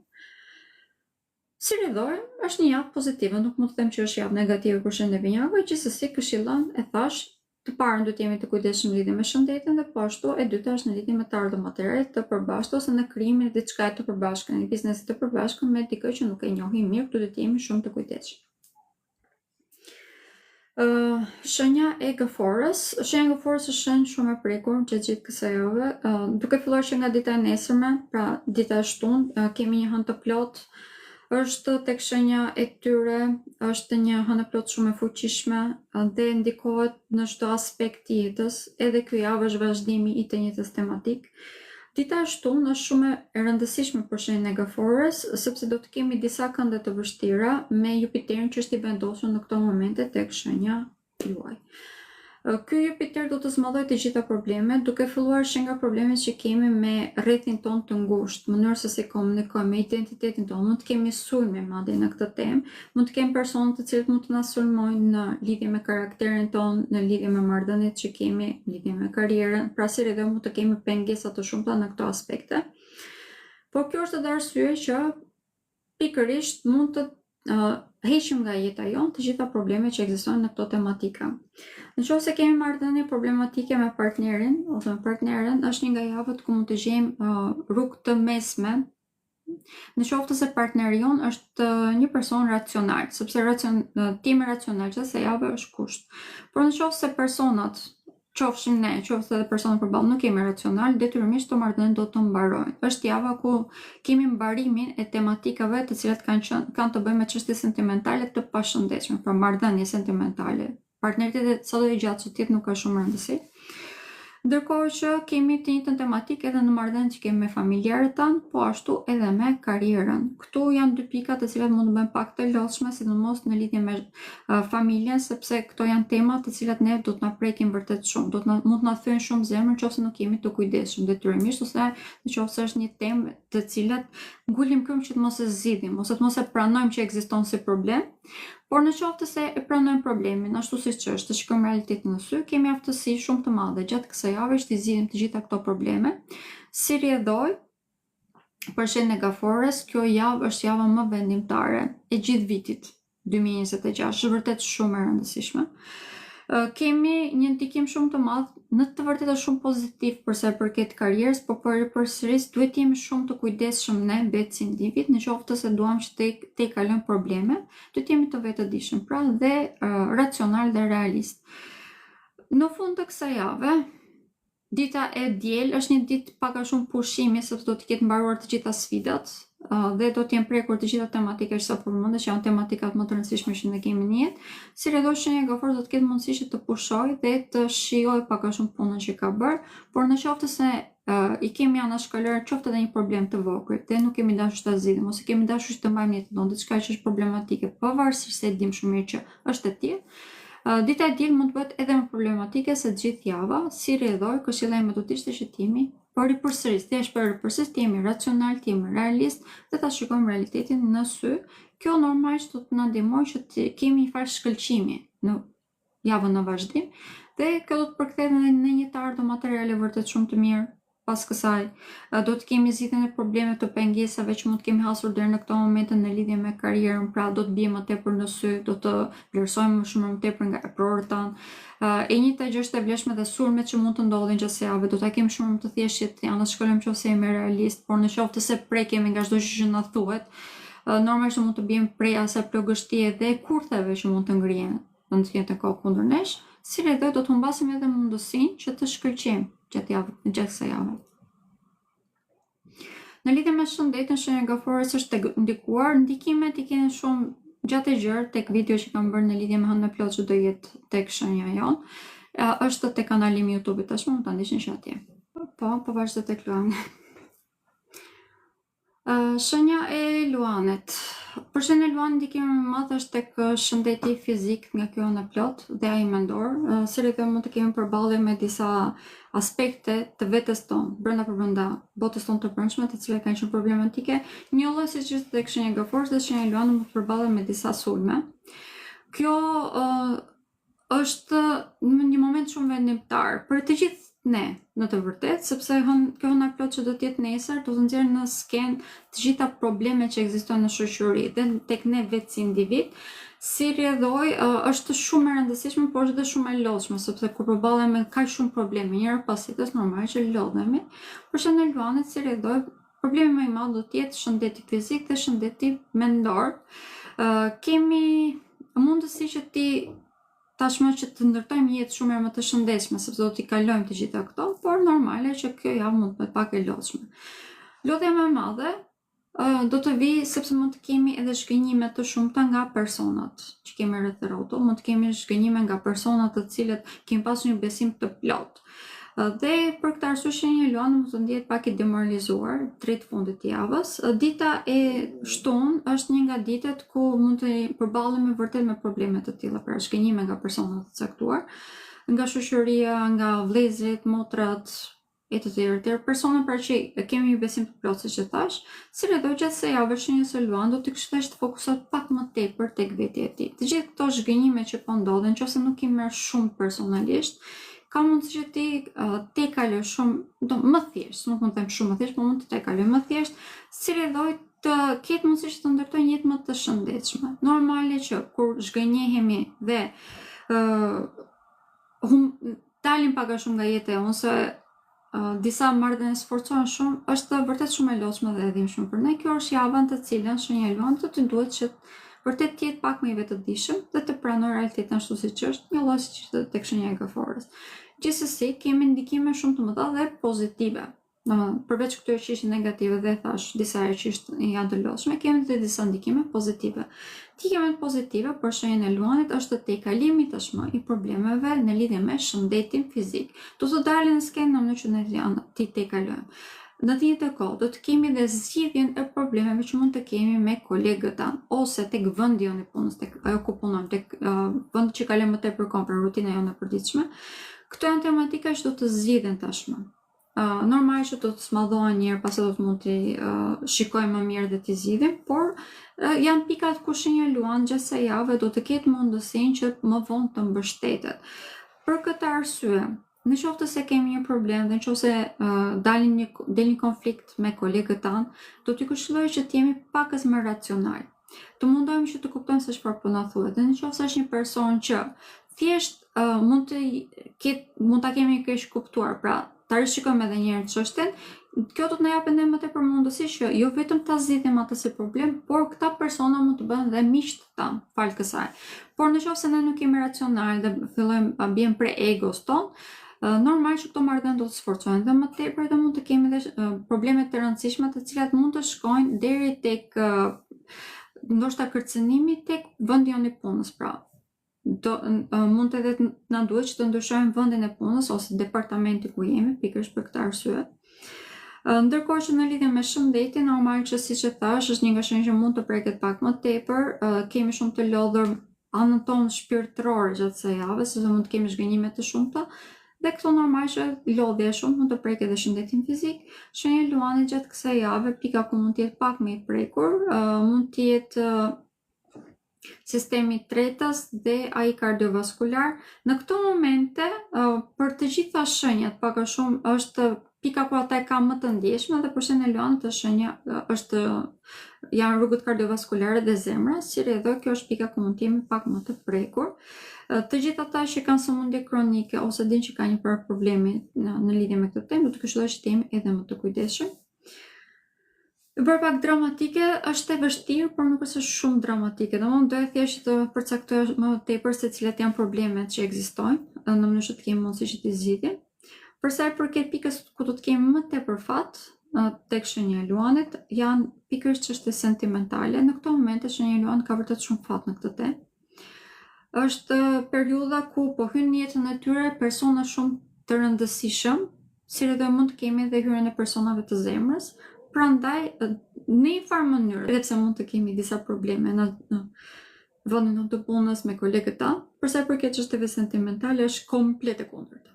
Si rrjedhoj, është një javë pozitive, nuk mund të them që është javë negative për shenjën e binjakëve, gjithsesi këshillon e thash të parën duhet jemi të kujdesshëm lidhje me shëndetin dhe po ashtu e dyta është në lidhje me të ardhur materiale të përbashkët ose në krijimin e diçka të përbashkët, një biznesi të përbashkët me dikë që nuk e njohim mirë, këtu duhet jemi shumë të kujdesshëm. Shenja e gëforës. Shenja e gëforës është shenjë shumë e prekur gjatë gjithë kësaj jave. Duke filluar që nga dita e nesërme, pra dita e shtunë, kemi një hënë të plotë. Është tek shenja e tyre, është një hënë e plot shumë e fuqishme dhe ndikohet në çdo aspekt të jetës, edhe ky javë është vazhdimi i të njëjtës tematik. Gjithashtu është shumë e rëndësishme për shenjën e gaforës, sepse do të kemi disa kënde të vështira me Jupiterin që është i vendosur në këto momente tek shenja juaj. Ky Jupiter do të zmadhoj të gjitha problemet, duke filluar që nga problemet që kemi me rrethin ton të ngushtë, mënyrë se si komunikojmë me identitetin ton, mund të kemi sulme madje në këtë temë, mund të kemi persona të cilët mund të na sulmojnë në lidhje me karakterin ton, në lidhje me marrëdhëniet që kemi, në lidhje me karrierën, pra si edhe mund të kemi pengesa të shumta në këto aspekte. Por kjo është edhe arsye që pikërisht mund të heqim nga jeta jonë të gjitha problemet që ekzistojnë në këto tematika. Nëse kemi marrëdhënie problematike me partnerin ose me partneren, është një nga javët ku mund të gjejmë rrugë të mesme, në qoftë se partneri jon është një person racional, sepse timi racional që se javë është kusht. Por në qoftë se personat, qofshim ne, qoftë edhe personat përballë nuk jemi racional, detyrimisht të marrëdhëniet do të mbarojnë. Është java ku kemi mbarimin e tematikave të cilat kanë të bëjnë me çështje sentimentale të pashëndetshme, pra marrëdhënie sentimentale. Partnerit sado i gjatë që tjetë nuk ka shumë rëndësi. Ndërkohë që kemi të njëjtën tematikë edhe në marrëdhëniet që kemi me familjarët tanë, po ashtu edhe me karrierën. Këtu janë dy pika të cilat mund të bëjnë pak të lodhshme, sidomos në lidhje me familjen, sepse këto janë tema të cilat ne do të na prekin vërtet shumë, mund të na thyejnë shumë zemrën nëse nuk jemi të kujdesshëm detyrimisht, ose nëse është një temë të cilat ngulim këmbë që të mos e zgjidhim, ose të mos e pranojmë që ekziston si problem. Por në qoftë se e pranojmë problemin ashtu siç është, të shikojmë realitetin në sy, kemi aftësi shumë të madhe gjatë kësaj jave që të zgjidhim të gjitha këto probleme. Si rrjedhoj për shenjën e gaforës, kjo javë është java më vendimtare e gjithë vitit 2026, është vërtet shumë e rëndësishme. Kemi një ndikim shumë të madh, në të vërtetë shumë pozitiv për sa i përket karrierës, por përsëris duhet të jemi shumë të kujdesshëm ne vetë si individ, në qoftë se duam që të kalojmë probleme, duhet të jemi të vetëdijshëm, pra dhe racional dhe realist. Në fund të kësaj jave, dita e diel është një ditë pak a shumë pushimi, sepse do të ketë mbaruar të gjitha sfidat dhe do të jenë prekur të gjitha tematikat që sa përmendes, që janë tematikat më të rëndësishme që ne kemi në jetë. Si rrjedhoj shenja e gaforës do të ketë mundësi që të pushoj dhe të shijoj pak a shumë punën që ka bërë, por në qoftë se i kemi anashkaluar qoftë edhe një problem të vogël dhe nuk kemi dashur ta zgjidhim, ose kemi dashur që të mbajmë jetën tonë, diçka që është problematike, pavarësisht se e dim shumë mirë që është e tillë. Dita e diel mund të bëhet edhe më problematike se gjithë java. Si rrjedhoj, këshilla ime do të ishte që timi por i përsëris, të jemi racional, të jemi realist dhe ta shikojmë realitetin në sy. Kjo normalisht do të na ndihmojë që të kemi një farë shkëlqimi në javën në vazhdim dhe kjo do të përkthehet në një të ardhmë materiale vërtet shumë të mirë. Pas kësaj, do të kemi zgjidhjen e problemeve të pengesave që mund të kemi hasur deri në këto momente në lidhje me karrierën, pra do të bijmë më tepër në sy, do të vlerësojmë më shumë më tepër nga prorët tanë. E njëjta gjë është e vlefshme dhe sulmet që mund të ndodhin gjatë javës, do ta kemi shumë më të thjeshtë që janë të shkolojmë nëse jemi realist, por nëse se prekemi nga çdo gjë që na thuhet, normalisht mund të bijmë prej asaj plogështie dhe kurtheve që mund të ngrihen në të njëjtën kohë kundër nesh. Si rrjedhoj do të humbasim edhe mundësinë që të shkëlqejmë gjatë kësaj jave. Në lidhje me shëndetin, shenja e gaforës është ndikuar, ndikimet i keni shumë gjatë e gjerë tek video që kam bërë në lidhje me hënë me plot që do jetë tek shenja jonë. Është tek kanali im YouTube tashmë, mund ta ndiqni që atje. Po vazhdo tek Luani. Shenja e Luanit. Për shenjën e Luanit ndikimi më i madh është tek shëndeti fizik nga kjo në plot dhe ai mendor, si rrjedhoj mund të kemi përballje me disa aspekte të vetes tonë, brenda botës tonë të brendshme, të cilat kanë qenë problematike. Një lloj siç është tek shenja e gaforës dhe shenja e Luanit mund të përballen me disa sulme. Kjo është në një moment shumë vendimtar për të gjithë ne, në të vërtetë, sepse kjo hëna plot që do të jetë nesër do të nxjerrë në skenë të gjitha problemet që ekzistojnë në shoqëri dhe tek ne vetë si individ. Si rrjedhoj është shumë e rëndësishme, por është edhe shumë e lodhshme, sepse kur përballem me kaq shumë probleme njëra pas tjetrës, normal që lodhemi. Për shenjën e Luanit, si rrjedhoj, problemi më i madh do të jetë shëndeti fizik dhe shëndeti mendor. Kemi mundësi që tashmë që të ndërtojmë jetë shumë më të shëndetshme, sepse do t'i kalojmë të gjitha këto, por normale që kjo javë mund të bëhet pak e lodhshme. Lodhja më e madhe do të vijë sepse mund të kemi edhe shgënjime të shumta nga personat që kemi rreth rrotull, mund të kemi shgënjime nga personat të cilët kemi pasur një besim të plot. Dhe për këtë arsye shenja e Luanit mund të ndihet pak i demoralizuar drejt fundit të javës. Dita e shtunë është një nga ditët ku mund të përballemi vërtet me probleme të tilla, pra shkënjime nga persona të caktuar, nga shoqëria, nga vëllezërit, motrat e të tjerë persona pra që kemi një besim të plotë siç e thash, si do gjatë së javës shenjës së Luanit do të kështesh të fokusohet pak më tepër tek vetja e tij. Të gjithë këto zhgënjime që po ndodhen, nëse nuk i merr shumë personalisht, ka mundësi që ti te kaloj shumë më thjesht, nuk mund të them shumë më thjesht, por mund të kaloj më thjesht, si do të ketë mundësi që të ndërtojë një jetë më të shëndetshme. Normale që kur zhgënjehemi dhe dalim pak a shumë nga jeta e ose disa marrëdhënie sforcohen shumë, është vërtet shumë e lodhshme dhe e dhimbshme për ne. Kjo është java në të cilën shenja e Luanit të duhet që vërtet të jetë pak më i vetëdijshëm dhe të pranoj realitetin ashtu siç është, një lloj siç është tek shenja e Gaforës. Gjithsesi, kemi ndikime shumë të mëdha dhe pozitive. Domethënë, përveç këtyre që ishin negative dhe thash disa herë që janë të lodhshme, kemi edhe disa ndikime pozitive. Ndikimet pozitive për shenjën e Luanit është te kalimi tashmë i problemeve në lidhje me shëndetin fizik. Do të dalin në skenë në mënyrë që ne janë te kalojmë. Në të njëjtën kohë do të kemi dhe zgjidhjen e problemeve që mund të kemi me kolegët tanë ose tek vendi jonë i punës, tek ajo ku punojmë, tek vendi që kalojmë më tepër kohë për rutina jonë e përditshme. Këto janë tematika që do të zgjidhen tashmë. Normal që do të smadhohen njërë, pasi do të mund të shikojmë më mirë dhe të zgjidhim, por janë pikat ku shenja e Luanit gjatë kësaj jave do të ketë mundësinë që më vonë të mbështetet. Për këtë arsye, në qoftë se kemi një problem dhe nëse del një konflikt me kolegët tanë, do t'ju këshilloj që t'jemi pakës më racional. Të mundohemi që të kuptojmë se çfarë po na thuhet. Dhe nëse është një person që thjesht mund ta kemi keq kuptuar, pra ta rishikojmë edhe një herë çështjen, kjo do të na japë ne më tepër mundësi që jo vetëm ta zgjidhim atë si problem, por këta persona mund të bëhen dhe miqt tan fal kësaj. Por nëse ne nuk jemi racional dhe fillojmë bien pre egos ton, normal që këto marrëdhënie do të sforcohen dhe më tepër dhe mund të kemi edhe probleme të rëndësishme të cilat mund të shkojnë deri tek ndoshta kërcënimi tek vendi jonë i punës, pra mund edhe na duhet që të ndryshojmë vendin e punës ose departamenti ku jemi, pikërisht për këtë arsye. Ndërkohë që në lidhje me shëndetin, normal që siç e thash, është një nga shenjat që mund të preket pak më tepër, kemi shumë të lodhur anën tonë shpirtërore gjatë kësaj jave, sepse mund të kemi zhgënjime të shumta, dhe këto normal që lodhja e shumë mund të prekë edhe shëndetin fizik. Shenja e Luanit gjatë kësaj jave, pika ku mund të jetë pak më i prekur, mund të jetë sistemi tretës dhe ai kardiovaskular. Në këto momente, për të gjitha shenjat, pak a shumë është pika ku ata e kanë më të ndjeshme dhe për shenjën e Luanit janë rrugët kardiovaskulare dhe zemra, si edhe kjo është pika ku mund të jemi pak më të prekur. Të gjithë ata që kanë sëmundje kronike ose dinë që kanë një problemi në lidhje me këtë temë, do të këshilloj që të jemi edhe më të kujdesshëm. Për pak dramatike, është e vështirë, por nuk është shumë dramatike. Domthonë do thjesht të përcaktoj më tepër se cilat janë problemet që ekzistojnë, në mënyrë që të kemi mundësi që t'i zgjidhim. Për sa i përket pikës ku do të kemi më tepër fat tek shenja e Luanit, janë pikërisht çështje sentimentale. Në këto momente shenja e Luanit ka vërtet shumë fat në këtë temë. Është periudha ku po hyn në jetën e tyre persona shumë të rëndësishëm, si edhe mund të kemi edhe hyrjen e personave të zemrës. Prandaj, në një farë mënyrë, edhe pse mund të kemi disa probleme në vendin të punës me kolegët tanë, për sa i përket çështjeve sentimentale është komplet e kundërta.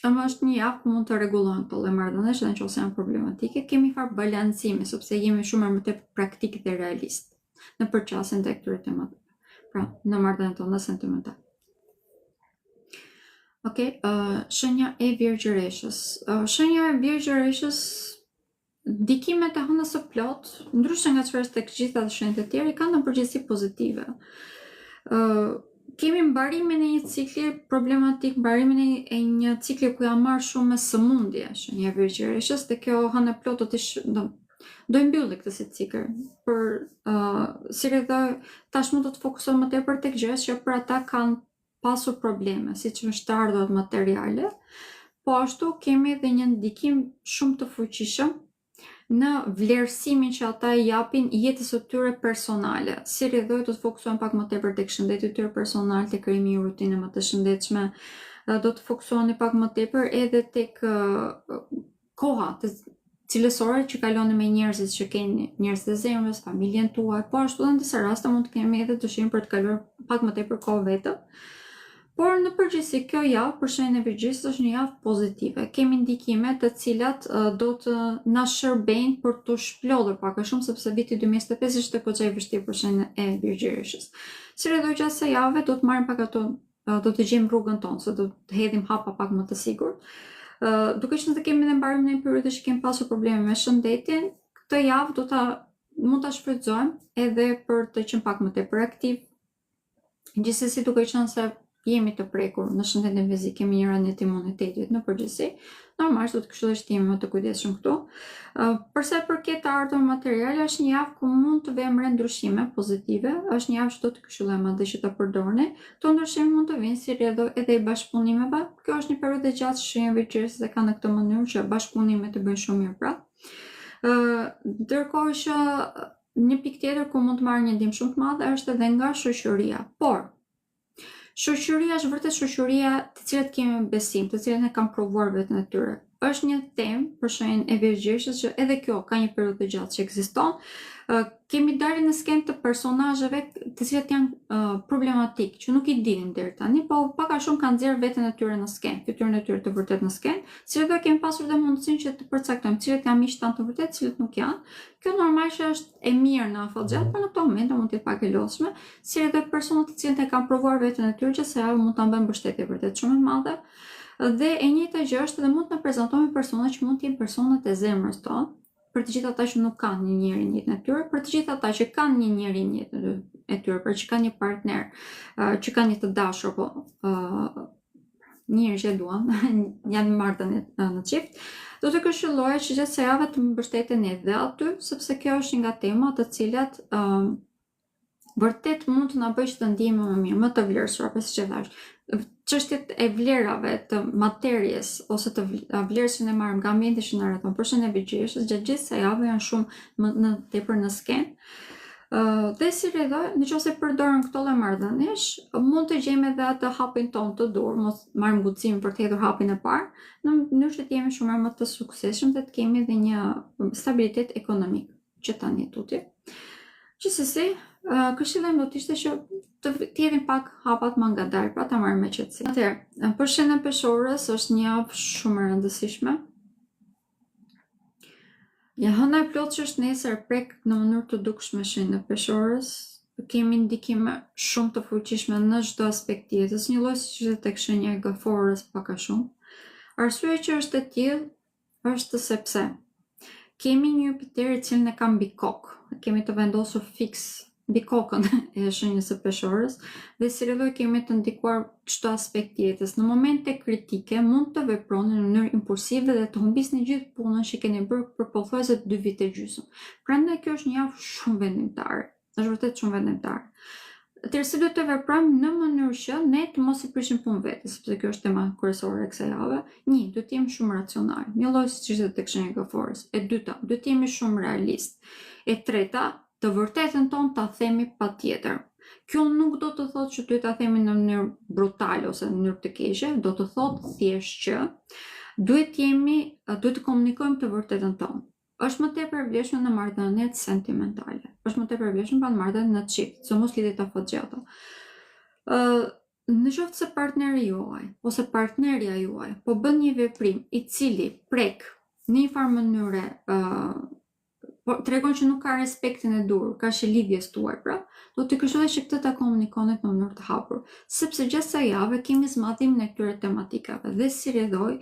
Ama është një javë ku mund të rregullohen këto lloj marrëdhëniesh dhe nëse janë problematike, kemi farë balancimi, sepse jemi shumë më tepër praktik dhe realist në përqasjen tek këtyre temave. Pra, në marrëdhëniet tona sentimentale. Okej, shenja e Virgjëreshës. Shenja e Virgjëreshës, ndikimet e hënës së plot, ndryshe nga çfarë është tek gjitha shenjat e tjera, kanë në përgjithësi pozitive. Kemi mbarimin e një cikli problematik, mbarimin e një cikli ku janë marrë shumë me sëmundje, shenja e Virgjëreshës, dhe kjo hënë e plot do i mbylli këtë si cikël. Si edhe tashmë do të fokusohem më tepër tek gjërat që për ata kanë pasur probleme, siç është ardhurat materiale, po ashtu kemi edhe një ndikim shumë të fuqishëm në vlerësimin që ata i japin jetës së tyre personale. Si rrjedhoj do të fokusohen pak më tepër tek shëndeti i tyre personal, tek krijimi i një rutine më të shëndetshme, do të fokusoheni pak më tepër edhe tek koha cilësore që kaloni me njerëzit që keni, njerëzit e zemrës, familjen tuaj, po ashtu edhe në disa raste mund të kemi edhe dëshirën për të kaluar pak më tepër kohë vetëm. Por në përgjithësi kjo javë për shenjën e Virgjisë është një javë pozitive. Kemi ndikime të cilat do të na shërbejnë për të shplodhur pak a shumë sepse viti 2025 është goxha i vështirë për shenjën e Virgjishës. Sidoqë gjatë kësaj jave do të marrim pak ato, do të gjejmë rrugën tonë, se do të hedhim hapa pak më të sigurt. Duke qenë se kemi edhe mbarimin e periudhës që kemi pasur probleme me shëndetin, këtë javë mund ta shfrytëzojmë edhe për të qenë pak më tepër aktiv. Gjithsesi duke qenë se jemi të prekur në shëndetin fizik, kemi një rënje të imunitetit në përgjithësi, normalisht do të këshilloj të jemi më të kujdesshëm këtu. Përsa i përket të ardhurave materiale, është një javë ku mund të vëmë re ndryshime pozitive, është një javë që do të këshilloj madje që ta përdorni. Këto ndryshime mund të vinë si rrjedhë edhe i bashkëpunimeve. Kjo është një periudhë e gjatë që shenja Virgjisë ka në këtë mënyrë që bashkëpunimet të bëjnë shumë mirë pra. Ndërkohë që një pikë tjetër ku mund të marrë një ndihmë shumë të madhe është edhe nga shoqëria. Por shoqëria është vërtet shoqëria të cilat kemi besim, të cilat ne kanë provuar veten e tyre. Është një temë për shenjën e Virgjishës që edhe kjo ka një periudhë të gjatë që ekziston. Kemi dalë në skenë të personazheve të cilat janë problematik, që nuk i dinim deri tani, po pak a shumë kanë nxjerrë veten e tyre në skenë, fytyrën e tyre të vërtet në skenë, cilët kemi pasur dhe mundësinë që të përcaktojmë cilët janë miq tanë të vërtet, cilët nuk janë. Kjo normalisht që është e mirë në afallxhat, por në këtë moment mund të jetë pak e lodhshme, si edhe personat të cilët e kanë provuar veten e tyre që se mund ta bëjnë mbështetje vërtet shumë të madhe. Dhe e njëjta gjë është edhe mund të na prezantojmë persona që mund të jenë personat e zemrës tonë, për të gjithë ata që nuk kanë një njeri në jetën e tyre, për të gjithë ata që kanë një njeri në jetën e tyre, për që kanë një partner, që kanë një të dashur, po njëri që e duan, janë marrëdhënie në çift, do të këshilloja që gjatë kësaj jave të mbështeten edhe aty, sepse kjo është nga temat të cilat vërtet mund të na bëjë që të ndihemi më mirë, më të vlerësuar, siç e thash. Çështjet e vlerave të materjes ose të vlerës që ne marrim nga ambienti që na rrethon, për shembull Virgjishës, gjatë gjithë kësaj jave janë shumë në tepër në skenë. Dhe si rrjedhë, nëse përdoren këto lloj marrëdhëniesh, mund të gjejmë edhe atë hapin ton të dur, mos marrim ngutësimin për të hedhur hapin e parë, në mënyrë që të jemi shumë më të suksesshëm dhe të kemi edhe një stabilitet ekonomik që tani tuti. Gjithsesi, këshillem do të ishte që të hedhim pak hapat më ngadalë, pra ta marrim me qetësi. Atëherë, për shenjën e Peshorës është një javë shumë e rëndësishme. Ja hëna e plot që është nesër prek në mënyrë të dukshme shenjën e Peshorës. Kemi ndikime shumë të fuqishme në çdo aspekt jetës, një lloj siç është tek shenja e Gaforës pak a shumë. Arsyeja që është e tillë është sepse kemi një Jupiter i cili ne ka mbi kokë. Kemi të vendosur fiks mbi kokën e shenjës së Peshorës dhe si rrjedhë kemi të ndikuar çdo aspekt jetës. Në momente kritike mund të veproni në mënyrë impulsive dhe të humbisni gjithë punën që keni bërë për pothuajse 2 vite gjysmë. Prandaj kjo është një javë shumë vendimtare. Është vërtet shumë vendimtare. Atëherë si duhet të veprojmë në mënyrë që ne të mos i prishim punë vetes, sepse kjo është tema kryesore e kësaj jave. 1. Duhet të jemi shumë racional, një lloj siç ishte tek shenja e Gaforës. E dyta, duhet të jemi shumë realist. E treta, të vërtetën tonë ta themi patjetër. Kjo nuk do të thotë që duhet ta themi në mënyrë brutale ose në mënyrë të keqe, do të thotë thjesht që duhet të komunikojmë të vërtetën tonë. Është më tepër e vlefshme në marrëdhëniet sentimentale. Është më tepër e vlefshme në marrëdhëniet në çift, sidomos lidhjet afatgjata. Në qoftë se partneri juaj ose partnerja juaj po bën një veprim i cili prek në një farë mënyre tregon që nuk ka respektin e dur, ka lidhjes tuaj, pra, do të këshilloj që këtë ta komunikoni në mënyrë të hapur, sepse gjatë kësaj jave kemi zmadhimin e këtyre tematikave dhe si rrjedhoj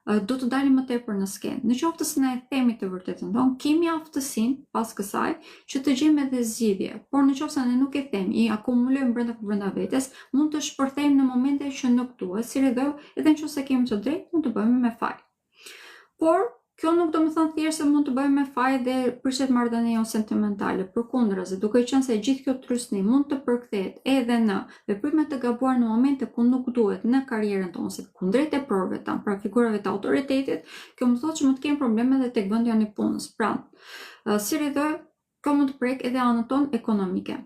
do të dalim më tepër në skenë. Në qoftë se ne e themi të vërtetën tonë, kemi aftësinë pas kësaj që të gjejmë edhe zgjidhje. Por në qoftë se ne nuk e themi, i akumulojmë brenda vetes, mund të shpërthejmë në momente që nuk duhet, si rrjedhoj, edhe nëse kemi të drejtë, mund të bëjmë me faj. Por kjo nuk do të thonë thjesht se mund të bëjmë me faj dhe prishet marrëdhënia jonë sentimentale. Përkundrazi, duke qenë se gjithë kjo trysni mund të përkthehet edhe në veprime të gabuar në momente ku nuk duhet në karrierën tonë ose kundrejt teprorëve tan, pra figurave të autoritetit, kjo më thotë që mund të kemi probleme edhe tek vendi i punës. Pra, si rrjedhë, kjo mund të prek edhe anën tonë ekonomike.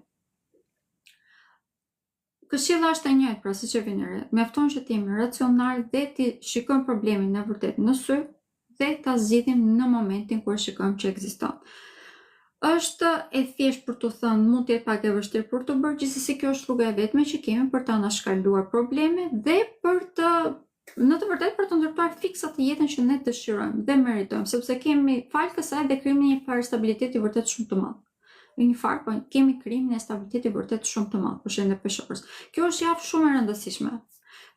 këshilla është e njëjtë, pra siç e vini re. Mjafton që ti jemi racional dhe ti shikojmë problemin në vërtet në sy dhe ta zgjidhim në momentin kur shikojmë që ekziston. Është e thjeshtë për të thënë, mund të jetë pak e vështirë për të bërë, gjithsesi kjo është rruga e vetme që kemi për ta anashkaluar problemet dhe për të në të vërtetë për të ndërtuar fiksat të jetën që ne dëshirojmë dhe meritojmë, sepse kemi fal kësaj dhe krijojmë një farë stabiliteti vërtet shumë të madh. Një farë, po kemi krijimin e stabilitetit vërtet shumë të madh për shenjën e peshorës. Kjo është javë shumë e rëndësishme.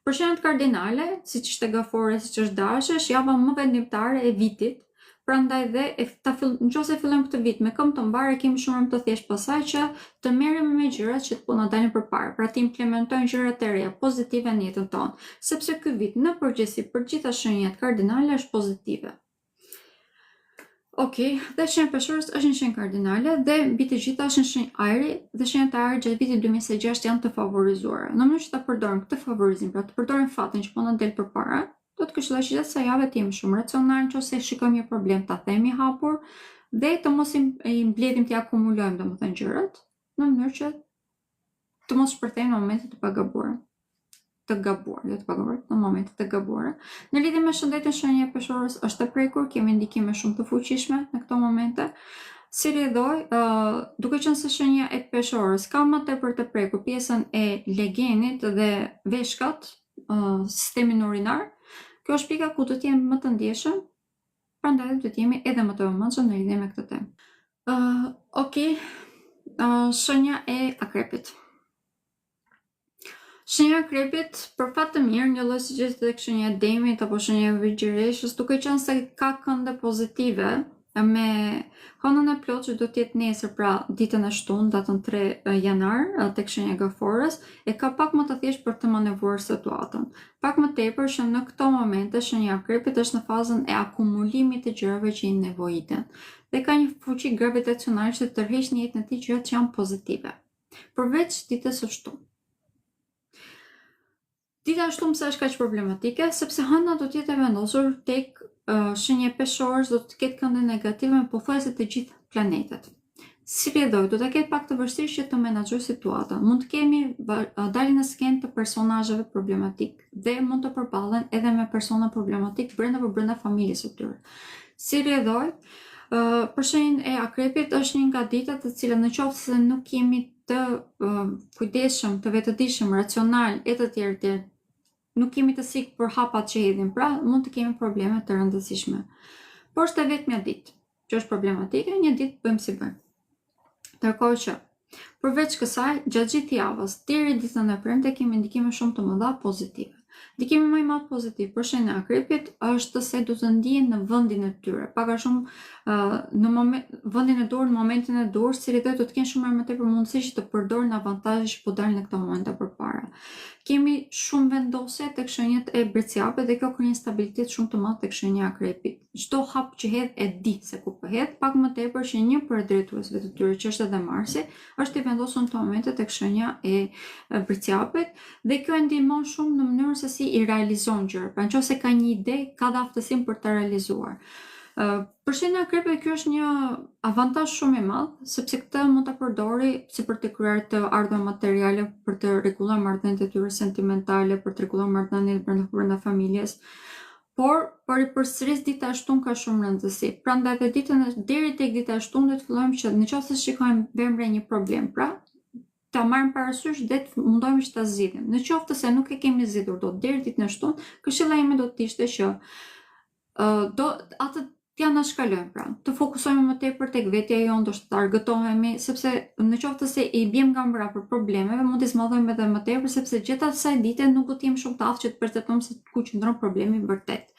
Për shenjat kardinale, siç ishte Gafore, siç është Dashi, është java më vendimtare e vitit. Prandaj dhe nëse fillojmë këtë vit me këmbë të mbarë, kemi shumë të thjeshtë pasaj që të merremi me gjërat që po na dalin përpara, pra të implementojmë gjërat e reja pozitive në jetën tonë, sepse ky vit në përgjithësi për gjitha shenjat kardinale është pozitive. Okej, dhe shenja peshorës është një shenjë kardinale dhe mbi të gjitha është një shenjë ajri dhe shenjat e ajrit gjatë vitit 2026 janë të favorizuara. Në mënyrë që ta përdorim këtë favorizim, pra të përdorim fatin që po na del përpara, do të këshilloj që sa javë të jemi shumë racional nëse shikojmë një problem ta themi hapur dhe të mos i mbledhim të akumulojmë domethënë gjërat në mënyrë që të mos shpërthejmë në momentet të pagabuara. Në momentet të gabuara. Në lidhje me shëndetin, shenja e peshorës është e prekur, kemi ndikime shumë të fuqishme në këto momente. Si rrjedhoj, duke qenë se shenja e peshorës ka më tepër të prekur pjesën e legenit dhe veshkat, sistemin urinar, kjo është pika ku do të jemi më të ndjeshëm, prandaj do të jemi edhe më të vëmendshëm në lidhje me këtë temë. Okej, shenja e akrepit. Shenja e akrepit, për fat të mirë, një lloj siç është tek shenja e demit apo shenja e virgjëreshës, duke qenë se ka kënde pozitive me hënën e plotë që do të jetë nesër, pra ditën e shtunë, datën 3 janar, tek shenja e Gaforës, e ka pak më të thjeshtë për të manevruar situatën. Pak më tepër që në këto momente shenja e akrepit është në fazën e akumulimit të gjërave që i nevojiten dhe ka një fuqi gravitacionale që tërheq në jetën e tij gjërat që janë pozitive. Përveç ditës së shtunë. Dita e shtunë pse është kaq problematike, sepse hëna do të jetë e vendosur tek shenja e peshorës, do të ketë kënde negative me pothuajse të gjithë planetet. Si rrjedhoj, do të ketë pak të vështirë që të menaxhoj situatën. Mund të kemi daljen në skenë të personazheve problematik dhe mund të përballen edhe me persona problematik brenda familjes së tyre. Si rrjedhoj, për shenjën e akrepit është një nga ditët të cilat nëse nuk jemi të kujdesshëm, të vetëdijshëm, racional e të tjerë, nuk kemi të sikë për hapat që hedhim, pra mund të kemi probleme të rëndësishme. Por është e vetmja ditë që është problematike, një ditë bëjmë si bëjmë. Ndërkohë që përveç kësaj, gjatë gjithë javës deri ditën e premte kemi ndikime shumë të mëdha pozitive. Ndikimi më i madh pozitiv për shenjën e akrepit është se do të ndihen në vendin e tyre, pak a shumë në vendin e dur, në momentin e dur, si rrjedhoj do të kenë shumë më tepër mundësi që të përdorin avantazhet që po dalin në këto momente përpara. Kemi shumë vendosje tek shenjat e Breciapit dhe kjo krijon stabilitet shumë të madh tek shenja e akrepit. Çdo hap që hedh e di se ku po hedh, pak më tepër që një për drejtuesve të tyre që është edhe Marsi, është i vendosur në këto momente tek shenja e Breciapit dhe kjo e ndihmon shumë në mënyrën se si i realizon gjëra. Pra nëse ka një ide, ka dhe aftësinë për ta realizuar. Për shenjën e akrepit kjo është një avantazh shumë i madh, sepse këtë mund ta përdori si për të krijuar të ardhmë materiale, për të rregulluar marrëdhëniet e tyre sentimentale, për të rregulluar marrëdhëniet brenda familjes. Por për i përsëris dita e shtunë ka shumë rëndësi. Prandaj deri tek dita e shtunë do të fillojmë që nëse shikojmë vemre një problem, pra ta marrim parasysh dhe të mundohemi që ta zgjidhim. Në qoftë se nuk e kemi zgjidhur dot deri ditën e shtunë, këshilla ime do të ishte që atë t'ja anashkalojmë, pra të fokusohemi më tepër tek vetja jonë, do të argëtohemi, sepse në qoftë se i bjem gambra për problemeve, mund të smallojmë edhe më tepër, sepse gjatë asaj dite nuk do të jemi shumë të aftë që të perceptojmë se ku qëndron problemi vërtet.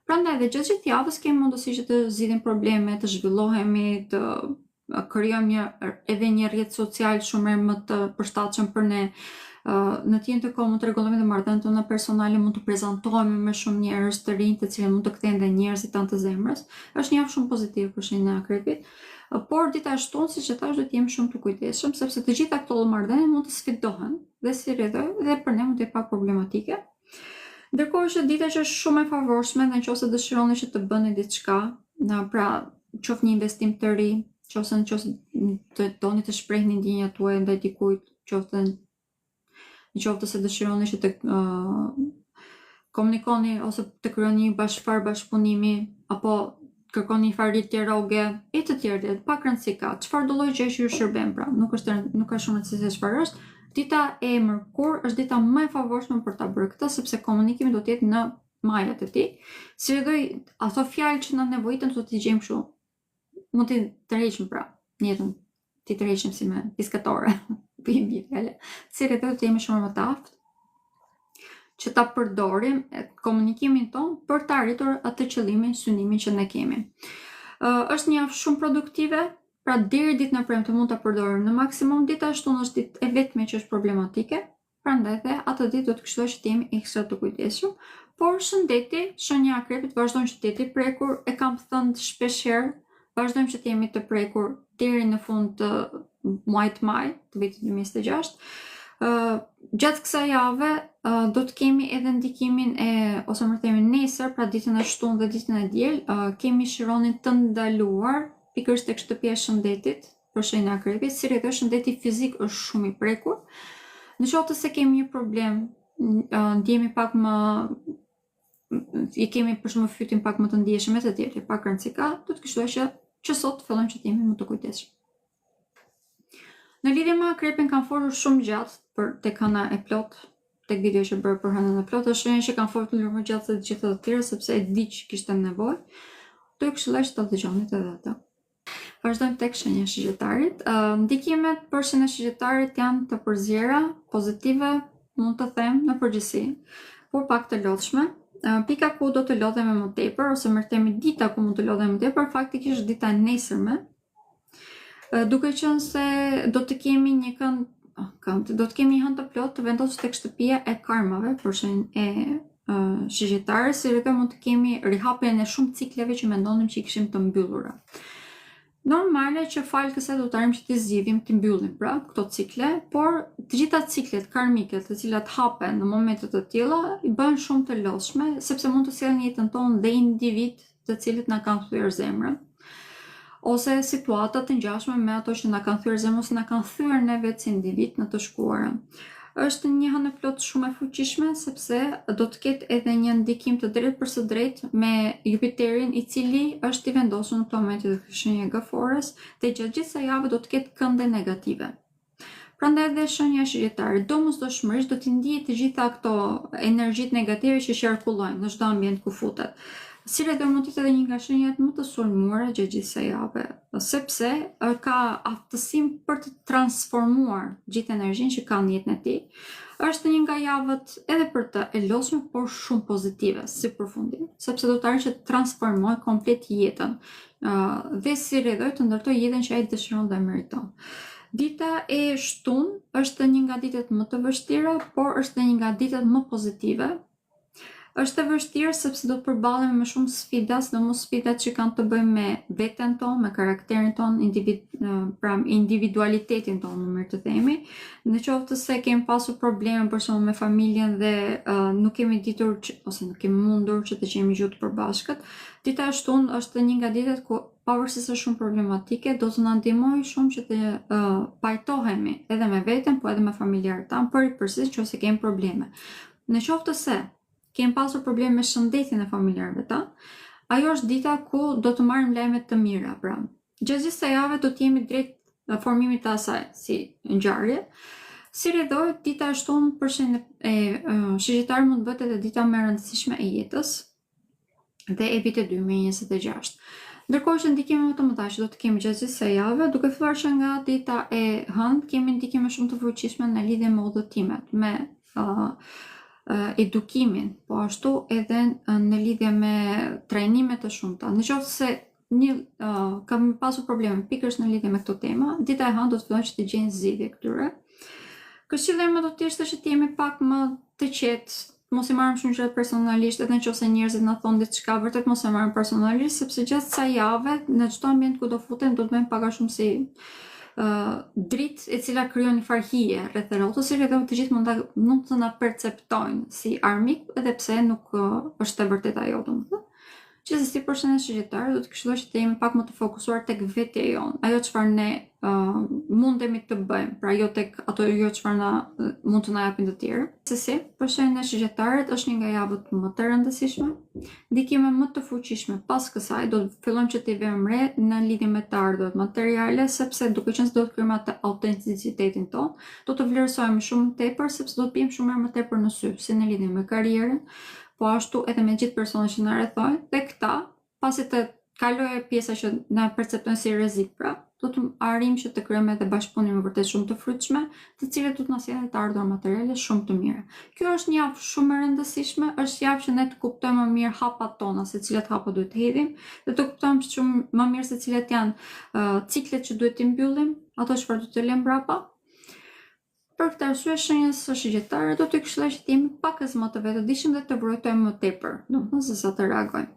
Prandaj edhe gjatë gjithë javës kemi mundësi që të zgjidhim probleme, të zhvillohemi, të krijojmë edhe një rrjet social shumë më të përshtatshëm për ne. Në të njëjtën kohë mund të rregullojmë dhe marrëdhëniet tona personale, mund të prezantohemi me shumë njerëz të rinj, të cilët mund të kthejnë dhe njerëzit tanë të zemrës. Është një javë shumë pozitive për shenjën e akrepit. Por dita e shtunë, siç e thash, do të jemi shumë të kujdesshëm, sepse të gjitha këto marrëdhënie mund të sfidohen dhe si rrjedhoj dhe për ne mund të jetë pak problematike. Ndërkohë që dita që është shumë e favorshme nëse dëshironi që të bëni diçka, pra qoftë një investim të ri, nëse të doni të shprehni ndjenjat tuaja ndaj dikujt, qoftë nëse se dëshironi që të komunikoni ose të krijoni një bashkëpunimi apo kërkoni një farë rroge e të tjerë, pak rëndësi ka, çfarë do lloj gjësh ju shërben, pra, nuk ka shumë rëndësi se çfarë është. Dita e mërkurë është dita më e favorshme për ta bërë këtë, sepse komunikimi do të jetë në majat e tij. Si vedoj, ato fjalë që na nevojiten do t'i gjejmë kështu. Mund t'i tërheqim, pra, në jetën, t'i tërheqim si me piskatore, bimbi fjalë. Si vedoj, të jemi shumë më të aftë që ta përdorim komunikimin ton për të arritur atë qëllimin, synimin që ne kemi. Është një javë shumë produktive, pra deri ditën e premte mund ta përdorim në maksimum. Dita e shtunë është ditë e vetme që është problematike, prandaj dhe atë ditë do të këshilloj që të jemi ekstra të kujdesshëm. Por shëndeti, shenja e Akrepit, vazhdojmë që të jetë i prekur, e kam thënë shpeshherë, vazhdojmë që të jemi të prekur deri në fund të muajit maj të vitit 2026. Gjatë kësaj jave do të kemi edhe ndikimin ose më themi nesër, pra ditën e shtunë dhe ditën e diel, kemi shironin të ndaluar pikërisht tek shtëpia e shëndetit për shenjën e Akrepit, si rreth shëndeti fizik është shumë i prekur. Në qoftë se kemi një problem, ndjehemi pak më i kemi për shembull fytyn pak më të ndjeshëm e të tjerë, pak rëndësi ka, do të këshilloj që sot fillojmë që të jemi më të kujdesshëm. Në lidhje me Akrepin kam folur shumë gjatë për tek hëna e plot, tek video që bërë për hënën e plot, është shenjë që kam folur më gjatë se të gjitha të tjera sepse e di që kishte nevojë. Do ju këshilloj që ta dëgjoni edhe atë. Vazhdojmë tek shenja e Shigjetarit. Ndikimet për shenjën e Shigjetarit janë të përzjera, pozitive, mund të them në përgjithësi, por pak të lodhshme. Pika ku do të lodhemi më tepër, ose më themi dita ku mund të lodhemi më tepër, faktikisht dita e nesërme. Duke qenë se do të kemi një do të kemi një hënë të plot të vendosur tek shtëpia e karmave për shenjën e Shigjetarës, si rreth mund të kemi rihapjen e shumë cikleve që mendonim që i kishim të mbyllura. Normale që falë kësaj do të arrim që t'i zgjidhim, t'i mbyllim pra këto cikle, por të gjitha ciklet karmike të cilat hapen në momente të tilla i bën shumë të lodhshme, sepse mund të sjellin në jetën tonë dhe individ të cilët na kanë thyer zemrën, ose situata të ngjashme me ato që na kanë thyer zemrën ose na kanë thyer ne vetë si individ në të shkuarën. Është një hënë plot shumë e fuqishme sepse do të ketë edhe një ndikim të drejtë me Jupiterin, i cili është i vendosur në këtë moment të shenjë Gëfores, dhe gjatë gjithë kësaj jave do të ketë kënde negative. Prandaj edhe shenja e Shigjetarit domosdoshmërisht do t'i ndiejë të gjitha këto energjitë negative që qarkullojnë në çdo ambient ku futet. Si rreth mund të jetë edhe një nga shenjat më të sulmuara gjatë gjithë kësaj jave, sepse ka aftësinë për të transformuar gjithë energjinë që ka në jetën e tij. Është një nga javët edhe për të e lodhshme, por shumë pozitive si përfundim, sepse do të arrijë që të transformoj komplet jetën dhe si rreth të ndërtoj jetën që ai dëshiron dhe meriton. Dita e shtunë është një nga ditët më të vështira, por është një nga ditët më pozitive. Është e vështirë sepse do të përballemi me shumë sfida, sidomos sfidat që kanë të bëjnë me veten tonë, me karakterin tonë, individualitetin tonë, në mirë të themi. Në qoftë se kemi pasur probleme për shembull me familjen dhe nuk kemi ditur ose nuk kemi mundur që të qemi gjithë përbashkët, dita e shtunë është një nga ditët ku pavarësisht se shumë problematike, do të na ndihmojë shumë që të pajtohemi edhe me veten, po edhe me familjarët tanë, përse nëse kemi probleme. Në qoftë se kemi pasur probleme me shëndetin e familjarëve ta, ajo është dita ku do të marrim lajme të mira, pra. Gjatë gjithë kësaj jave do të jemi drejt formimit të asaj si ngjarje. Si rrethoj, dita e shtunë për shenjën e Shigjetarit mund të bëhet edhe dita më e rëndësishme e jetës dhe e vitit 2026. Ndërkohë që ndikime më të mëdha që do të kemi gjatë gjithë kësaj jave, duke filluar që nga dita e hënë, kemi ndikime shumë të fuqishme në lidhje me udhëtimet, me edukimin, po ashtu edhe në lidhje me trajnime të shumta. Në qoftë se kam pasur probleme pikërisht në lidhje me këtë tema, dita e hënë do të fillojnë që të gjejnë zgjidhje këtyre. Këshillimi më do të ishte që të jemi pak më të qetë, mos i marrim shumë gjërat personalisht, edhe nëse njerëzit na thonë diçka, vërtet mos e marrim personalisht, sepse gjatë kësaj jave në çdo ambient ku do futen do të bëjmë pak a shumë si dritë e cila krijon një farë hije rreth rrotës, si rreth të gjithë mund të na perceptojnë si armik, edhe pse nuk është e vërtetë ajo, domethënë. Gjithsesi, përshëndetje shqiptarë, do të këshilloj që të jemi pak më të fokusuar tek vetja jonë, ajo çfarë ne mundemi të bëjmë, pra jo tek ato çfarë na mund të na japin të tjerë. Sesi, përshëndetje shqiptarët, është një nga javët më të rëndësishme. Ndikime më të fuqishme pas kësaj do të fillojmë që t'i vëmë re në lidhje me të ardhurat materiale, sepse duke qenë se do të krijojmë atë autenticitetin ton, do të vlerësojmë shumë tepër sepse do të bëjmë shumë më tepër në sy, si në lidhje me karrierën, po ashtu edhe me gjithë personat që na rrethojnë, dhe këta, pasi të kalojë pjesa që na perceptojnë si rrezik, pra, do të arrijmë që të krijojmë edhe bashkëpunime vërtet shumë të frytshme, të cilat do të na sjellin të ardhurat materiale shumë të mira. Kjo është një javë shumë e rëndësishme, është javë që ne të kuptojmë më mirë hapat tona, se cilat hapa duhet të hedhim, dhe të kuptojmë shumë më mirë se cilat janë ciklet që duhet t'i mbyllim, ato çfarë do të lëmë mbrapa. Për këtë arsye, shenjës së shqiptarë do të këshilloj që të jemi pak më të vetëdijshëm dhe të vërtetojmë më tepër, domethënë se sa të reagojmë.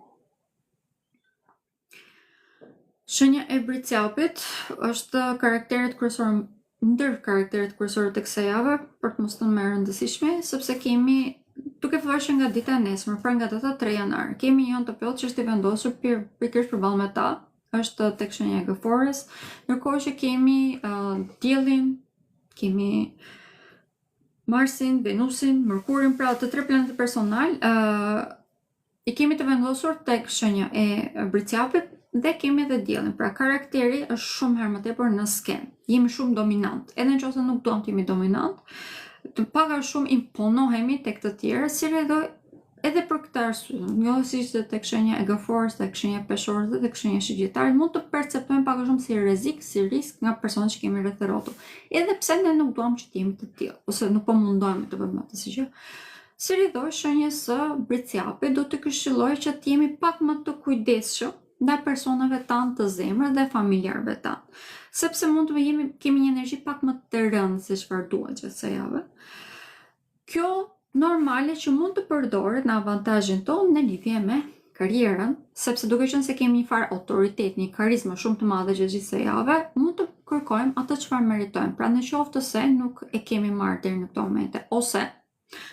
Shenja e Bricjapit është karakteret kryesor, ndër karakteret kryesore të kësaj jave, për të mos thënë më e rëndësishme, sepse kemi, duke filluar nga dita e nesër, pra nga data 3 janar, kemi një të plotë që është i vendosur pikërisht përballë me ta, është tek shenja e Gëforës, ndërkohë që kemi Diellin, kemi Marsin, Venusin, Merkurin, pra të tre planetet personal, i kemi të vendosur tek shenja e Bricjapit dhe kemi edhe Diellin. Pra karakteri është shumë herë më tepër në skenë. Jemi shumë dominant. Edhe nëse nuk duam të jemi dominant, të paga shumë imponohemi tek të tjerë, si edhe për këtë arsye, jo si tek shenja e Gëforës, tek shenja e Peshorës dhe tek shenja e Shqiptarit, mund të perceptojmë pak shumë si rrezik, si risk nga personat që kemi rreth rrotull. Edhe pse ne nuk duam që të jemi të tillë, ose nuk po mundohemi të bëjmë atë si gjë. Si rridhoj shenjës së Bricjapit, do të këshilloj që të jemi pak më të kujdesshëm ndaj personave tanë të zemrës dhe familjarëve tanë, sepse mund të kemi një energji pak më të rëndë se çfarë duhet gjatë kësaj jave. Kjo normale që mund të përdoret në avantazhin tonë në lidhje me karrierën, sepse duke qenë se kemi një farë autoritet, një karizmë shumë të madhe gjatë gjithë kësaj jave, mund të kërkojmë atë çfarë meritojmë. Pra në qoftë se nuk e kemi marrë deri në këto momente, ose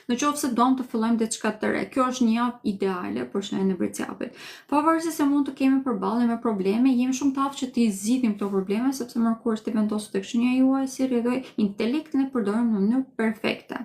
në qoftë se duam të fillojmë diçka të re. Kjo është një javë ideale për shenjën e Bricjapit. Pavarësisht se mund të kemi përballje me probleme, jemi shumë të aftë që të zgjidhim këto probleme, sepse Merkur është i vendosur tek shenja juaj, si rridhoj intelektin e përdorim në mënyrë perfekte.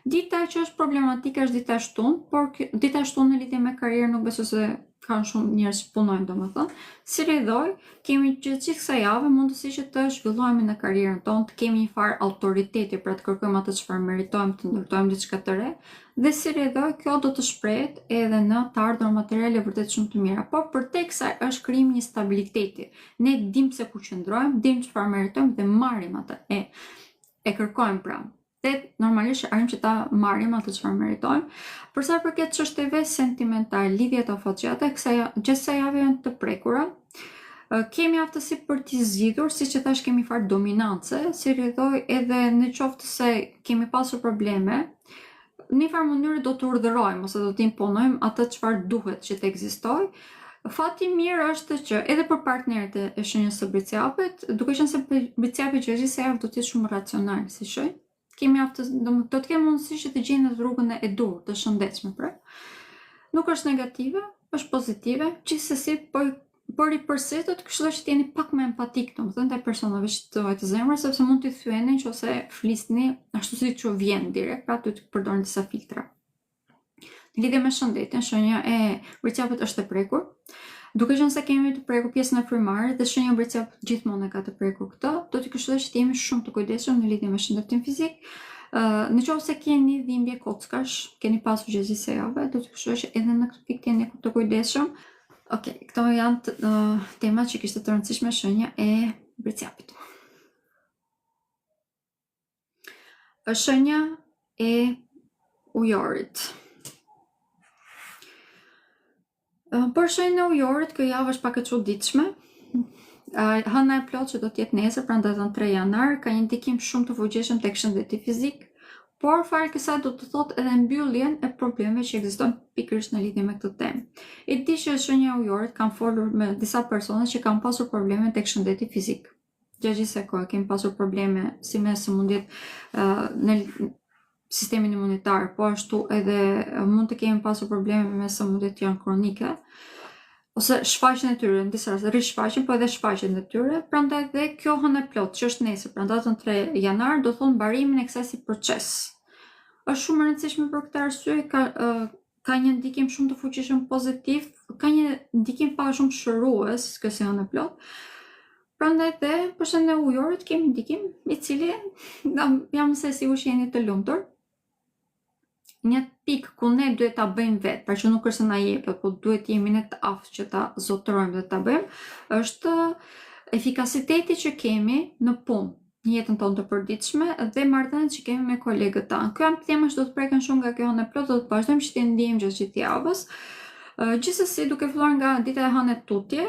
Dita që është problematike është dita shtunë, por dita shtunë në lidhje me karrierën nuk besoj se kanë shumë njerëz që punojnë, domethënë. Si rridhoj, kemi gjithë kësaj jave mundësi që të zhvillohemi në karrierën tonë, të kemi një farë autoriteti për të kërkojmë atë çfarë meritojmë, të ndërtojmë diçka të re, dhe si rridhoj, kjo do të shprehet edhe në të ardhurat materiale vërtet shumë të mira. Por përtej kësaj është krijimi një stabiliteti. Ne dimë se ku qëndrojmë, dimë çfarë meritojmë dhe marrim atë. E kërkojmë pra. Dhe normalisht arrim që ta marrim atë çfarë meritojmë. Për sa i përket çështjeve sentimentale, lidhjet afatgjate, kësaj jave janë të prekura. Kemi aftësi për t'i zgjidhur, siç e thash kemi farë dominance, si rridhoj edhe në qoftë se kemi pasur probleme, në një farë mënyrë do të urdhërojmë ose do të imponojmë atë çfarë duhet që të ekzistojë. Fati mirë është që edhe për partnerët e shenjës së Bricjapit, duke qenë se Bricjapi që gjithsej javë do të jetë shumë racional, si shoj, do të kemi mundësi që të gjejmë në rrugën e dur, të shëndetshme, pra. Nuk është negative, është pozitive, gjithsesi, por i përsërit do të këshilloj që të jeni pak më empatik, domethënë ndaj personave që tuaj të zemrës, sepse mund t'i thyeni nëse flisni ashtu siç u vjen direkt, pra duhet të përdorni disa filtra. Në lidhje me shëndetin, shenja e Bricjapit është e prekur. Duke qenë se kemi të prekur pjesën e frymarrjes dhe shenja e Bricjapit gjithmonë e ka të prekur këtë, do të këshilloj që të jemi shumë të kujdesshëm në lidhje me shëndetin fizik. Në qoftë se keni dhimbje kockash, keni pasur gjatë kësaj jave, do të këshilloj që edhe në këtë pikë jeni të kujdesshëm. Okej, këto janë temat që kishte të rëndësishme shenja e Bricjapit. Shenja e Ujorit. Për shenjën e Ujorit, kjo javë është pak e çuditshme. Hëna e plotë që do të jetë nesër, pra datën 3 janar, ka një ndikim shumë të fuqishëm tek shëndeti fizik, por fare kësaj do të thotë edhe mbylljen e problemeve që ekzistojnë pikërisht në lidhje me këtë temë. E di që shenja e Ujorit kam folur me disa persona që kanë pasur probleme tek shëndeti fizik. Gjatë gjithë kësaj kohe kemi pasur probleme si me sëmundjet në sistemin imunitar, po ashtu edhe mund të kemi pasur probleme me sëmundjet janë kronike. ose shfaqjen e tyre, në disa raste rishfaqjen, po edhe shfaqjen e tyre, prandaj dhe kjo hënë e plot, që është nesër, pra datën 3 janar, do thonë mbarimin e kësaj si proces. Është shumë e rëndësishme për këtë arsye, ka një ndikim shumë të fuqishëm pozitiv, ka një ndikim pak shumë shërues, kjo si hënë e plot. Prandaj dhe për shëndetin e ujorit kemi ndikim i cili jam se sigurisht që jeni të lumtur. Një pikë ku ne duhet ta bëjmë vetë, pra që nuk është se na jepet, po duhet jemi ne të aftë që ta zotërojmë dhe ta bëjmë, është efikasiteti që kemi në punë, në jetën tonë të përditshme dhe marrëdhëniet që kemi me kolegët tanë. Kjo tema që do të preken shumë nga kjo hënë e plot, do të vazhdojmë që të ndijmë gjatë gjithë javës. Gjithsesi, duke filluar nga dita e hënë e tutje,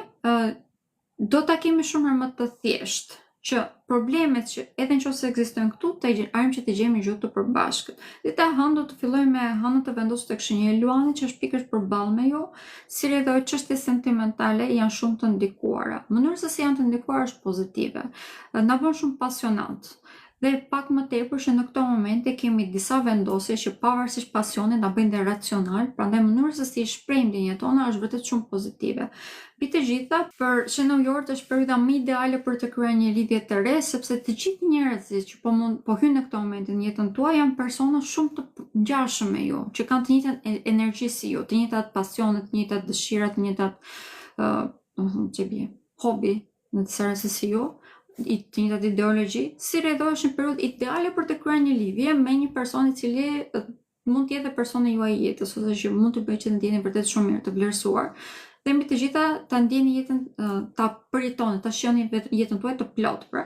do ta kemi shumë më të thjeshtë që problemet që edhe nëse ekzistojnë këtu, të arrim që të gjejmë gjuhë të përbashkët. Dita e hënë do të fillojmë me hënën të vendosur tek shenja e Luanit, që është pikërisht përballë me ju, si edhe çështje sentimentale janë shumë të ndikuara. Mënyra se si janë të ndikuara është pozitive. Na bën shumë pasionant. Dhe pak më tepër që në këto momente kemi disa vendosje që pavarësisht pasionit na bëjnë dhe racional, prandaj mënyra se si shprehim ndjenjat tona është vërtet shumë pozitive. Mbi të gjitha, për shenjën ujore është periudha më ideale për të krijuar një lidhje të re, sepse të gjithë njerëzit që po hyjnë në këtë moment në jetën tuaj janë persona shumë të ngjashëm me ju, që kanë të njëjtën energji si ju, të njëjtat pasione, të njëjtat dëshira, të njëjtat hobi në disa raste si ju, të njëjtat ideologji, si rrjedhoj është një periudhë ideale për të krijuar një lidhje me një person i cili mund të jetë personi juaj i jetës, ose që mund të bëjë që të ndjeni vërtet shumë mirë, të vlerësuar. Dhe mbi të gjitha ta ndjeni jetën, ta përjetoni, ta shihoni jetën tuaj të plot, pra.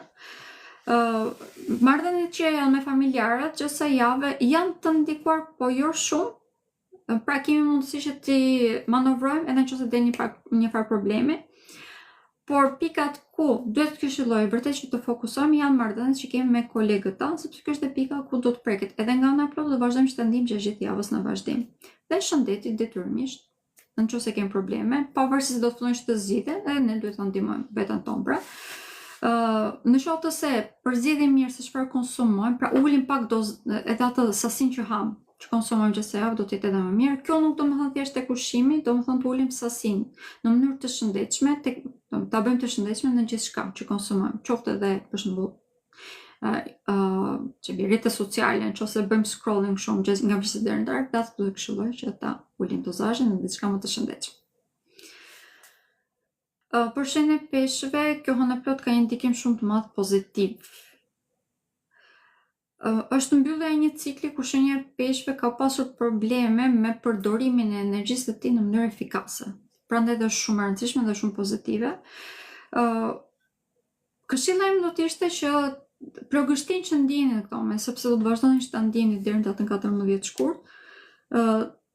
Marrëdhëniet që janë me familjarët gjatë kësaj jave janë të ndikuar, po jo shumë. Pra kemi mundësi që ti manovrojmë edhe nëse del një farë problemi. Por pikat ku duhet të këshilloj vërtet që të fokusohemi janë marrëdhëniet që kemi me kolegët tanë, sepse kjo është pika ku do të preket. Edhe nga ana plot do vazhdojmë që të ndihmë gjatë gjithë javës në vazhdim. Dhe shëndeti detyrimisht, nëse kemi probleme, pavarësisht do të fillojnë të zgjidhen, edhe ne duhet ta ndihmojmë veten tonë, pra. Në qoftë se përzgjedhim mirë se çfarë konsumojmë, pra ulim pak dozë edhe atë sasinë që ham, që konsumojmë gjatë javës, do të jetë edhe më mirë. Kjo nuk do të thonë thjesht tek ushqimi, do të thonë të ulim sasinë në mënyrë të shëndetshme, ta bëjmë të shëndetshme në gjithçka që konsumojmë, qoftë edhe për shembull rrjetet sociale, nëse bëjmë scrolling shumë nga vizit deri në darkë, atë do të këshilloj që ta ulim dozazhin në diçka më të shëndetshme. Për shenjën e peshëve, kjo hënë e plot ka një ndikim shumë të madh pozitiv. Është mbyllja e një cikli ku shenja e peshëve ka pasur probleme me përdorimin e energjisë së tij në mënyrë efikase. Prandaj është shumë e rëndësishme dhe shumë pozitive. Këshilla ime do të ishte që plogështinë që ndjeni në këto moment, sepse do të vazhdoni që ta ndjeni deri në datën 14 shkurt,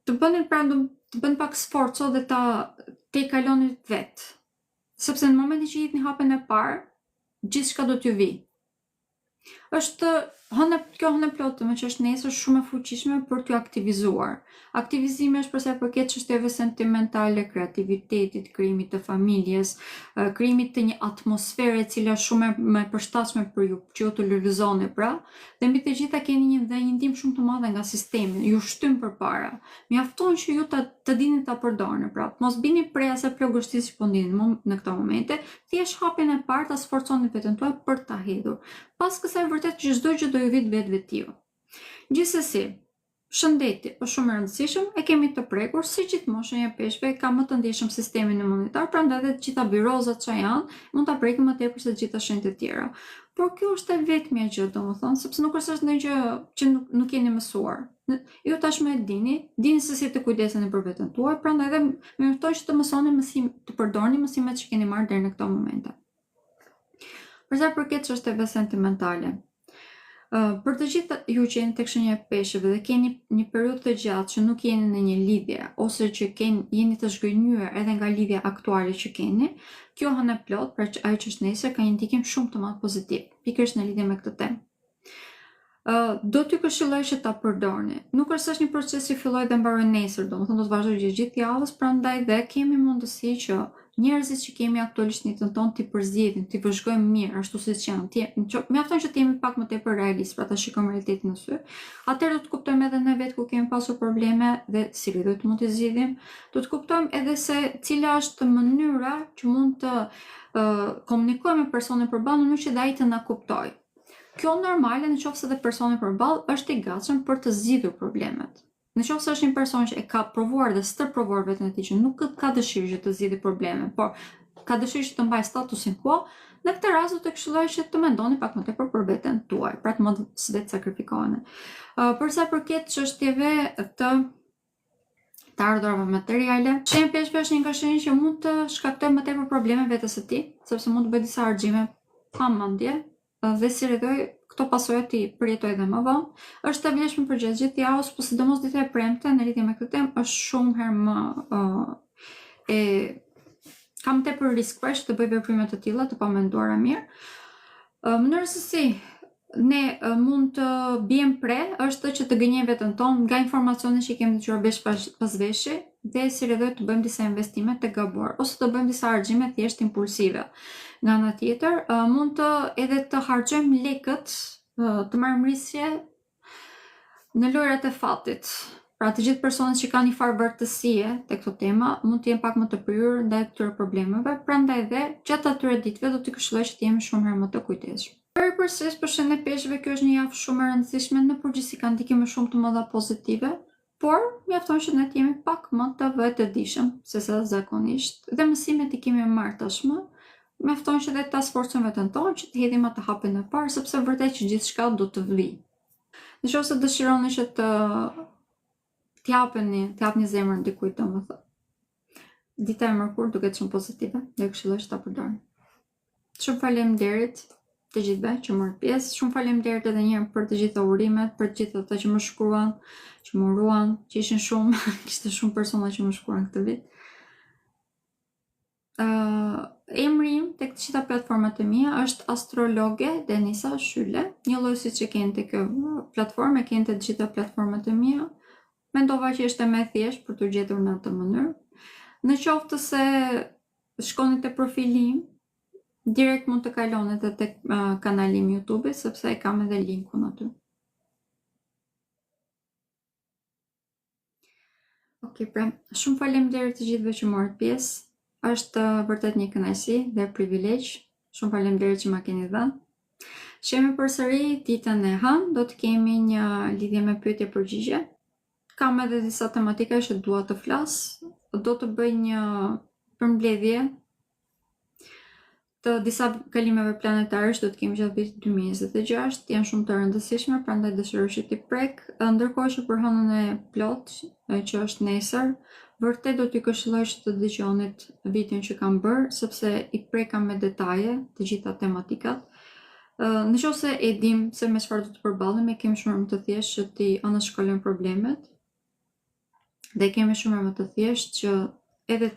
të bëni pak sforco dhe te kaloni vetë. Sepse në momentin që jepni hapën e parë, gjithçka do t'ju vijë. Kjo hënë e plotme që është nesër shumë e fuqishme për t'ju aktivizuar. Aktivizimi është për sa i përket çështjeve sentimentale, kreativitetit, krijimit të familjes, krijimit të një atmosfere e cila shumë më e përshtatshme për ju, që ju të lulëzoni, pra, dhe mbi të gjitha keni një ndihmë shumë të madhe nga sistemi, ju shtym përpara. Mjafton që ju të dini ta përdorni, pra, mos bini prej asaj plogështisë që po ndjeni në këto momente, thjesht hapjen e parë ta sforconi veten tuaj për ta hedhur. Pas kësaj vërtet që çdo gjë do ju vit vetvetiu. Gjithsesi, shëndeti është shumë i rëndësishëm, e kemi të prekur si gjithmonë shenja e peshëve ka më të ndjeshëm sistemin imunitar, prandaj edhe të gjitha birozat që janë mund ta prekim më tepër se të gjitha shenjat e tjera. Por kjo është e vetmja gjë, domethënë, sepse nuk është ndonjë gjë që nuk keni mësuar. Ju tashmë e dini se si të kujdeseni për veten tuaj, prandaj edhe më mjafton që të mësoni të përdorni mësimet që keni marrë deri në këto momente. Për sa përket çështjeve sentimentale, për të gjithë ju që jeni tek shenja e peshëve dhe keni një periudhë të gjatë që nuk jeni në një lidhje ose që jeni të zhgënjur edhe nga lidhja aktuale që keni, kjo hënë e plot, pra ajo që është nesër, ka një ndikim shumë të madh pozitiv, pikërisht në lidhje me këtë temë. do t'ju këshilloj që ta përdorni. Nuk është një proces që filloj dhe mbaroj nesër, domethënë do të vazhdoj gjithë javës, prandaj dhe kemi mundësi që njerëzit që kemi aktualisht në jetën tonë t'i përzgjedhim, t'i vëzhgojmë mirë ashtu siç janë. Mjafton që të jemi pak më tepër realist, pra ta shikojmë realitetin në sy. Atëherë do të kuptojmë edhe ne vetë ku kemi pasur probleme dhe si do të mund t'i zgjidhim. Do të kuptojmë edhe se cila është mënyra që mund të komunikojmë me personin përballë në mënyrë që ai të na kuptojë. Kjo normale në qoftë se dhe personi përballë është i gatshëm për të zgjidhur problemet. Në qoftë se është një person që e ka provuar dhe stërprovuar veten e tij që nuk ka dëshirë që të zgjidhë probleme, por ka dëshirë që të mbajë statusin quo, në këtë rast do të këshilloj që të mendoni pak më tepër për veten tuaj, pra të mos vetë sakrifikoheni. Për sa përket çështjeve të ardhurave materiale, shenjë peshve është një nga shenjë që mund të shkaktojë më tepër probleme vetes së tij, sepse mund të bëjë disa argjime pa mendje dhe si rretoj këto pasojat i përjetoj dhe më vonë. Është e vlefshme për gjithë javës, por sidomos dita e premte në lidhje me këtë temë është shumë herë më kam tepër riskoj të bëj veprime të tilla të pamenduara mirë. Mënyra se si ne mund të biem pre është që të gënjejmë veten tonë nga informacionet që kemi dëgjuar vesh pas veshi dhe si rretoj të bëjmë disa investime të gabuar ose të bëjmë disa argjime thjesht impulsive. Nga ana tjetër, mund të edhe të harxojmë lekët të marrëmërisje në lojrat e fatit. Pra të gjithë personat që kanë një farë vërtësie te këto tema mund të jenë pak më të prirur ndaj këtyre problemeve, prandaj dhe gjatë atyre ditëve do t'i këshilloj që të jemi shumë herë më të kujdesshëm. Përpërsisht për shenjën e peshqve, kjo është një javë shumë e rëndësishme, në përgjithësi ka ndikime shumë të mëdha pozitive, por mjafton që ne të jemi pak më të vetëdijshëm se sa zakonisht dhe mësimet i kemi marrë tashmë. Mjafton që dhe ta sforcojmë veten tonë që të hedhim atë hapin e parë, sepse vërtet që gjithçka do të vijë. Nëse dëshironi që të japni zemrën dikujt, domethënë. Dita e mërkurë duket shumë pozitive dhe këshilloj që ta përdorni. Shumë faleminderit të gjithëve që morët pjesë. Shumë faleminderit edhe një herë për të gjitha urimet, për të gjithë ata që më shkruan, që më uruan, që ishin shumë, kishte shumë persona që më shkruan këtë vit. Emri im tek të gjitha platformat e mia është astrologe Denisa Shyle. Një lloj siç e keni tek platformë, e keni te të gjitha platformat e mia. Mendova që është më thjesht për të gjetur në atë mënyrë. Në qoftë se shkoni te profili im, direkt mund të kaloni edhe tek kanali im YouTube, sepse e kam edhe linkun aty. Okej, pra, shumë faleminderit të gjithëve që morët pjesë. Është vërtet një kënaqësi dhe privilegj. Shumë faleminderit që ma keni dhënë. Shihemi përsëri ditën e hënë, do të kemi një lidhje me pyetje-përgjigje. Kam edhe disa tematika që dua të flas. Do të bëj një përmbledhje të disa kalimeve planetare që do të kemi gjatë vitit 2026. Janë shumë të rëndësishme, prandaj dëshiroj që t'i prek. Ndërkohë që për hënën e plot, që është nesër, vërtet do t'ju këshilloj që të dëgjonit videon që kam bërë, sepse i preka me detaje të gjitha tematikat. Nëse e dim se me çfarë do të përballemi, kemi shumë më të thjeshtë që t'i anashkolojmë problemet dhe kemi shumë më të thjeshtë që edhe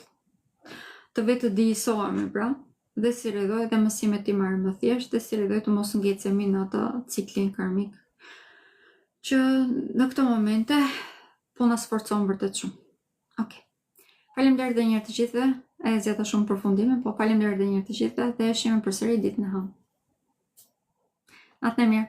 të vetë dijisohemi, pra, dhe si rredoj dhe mësimet i marrim më thjesht dhe si rredoj të mos ngjecemi në atë ciklin karmik që në këto momente po na sforcon vërtet shumë. Okej. Faleminderit edhe një herë të gjithëve. E zgjata shumë përfundime, po faleminderit edhe një herë të gjithëve dhe shihemi përsëri ditën e hënë. Natë e mirë.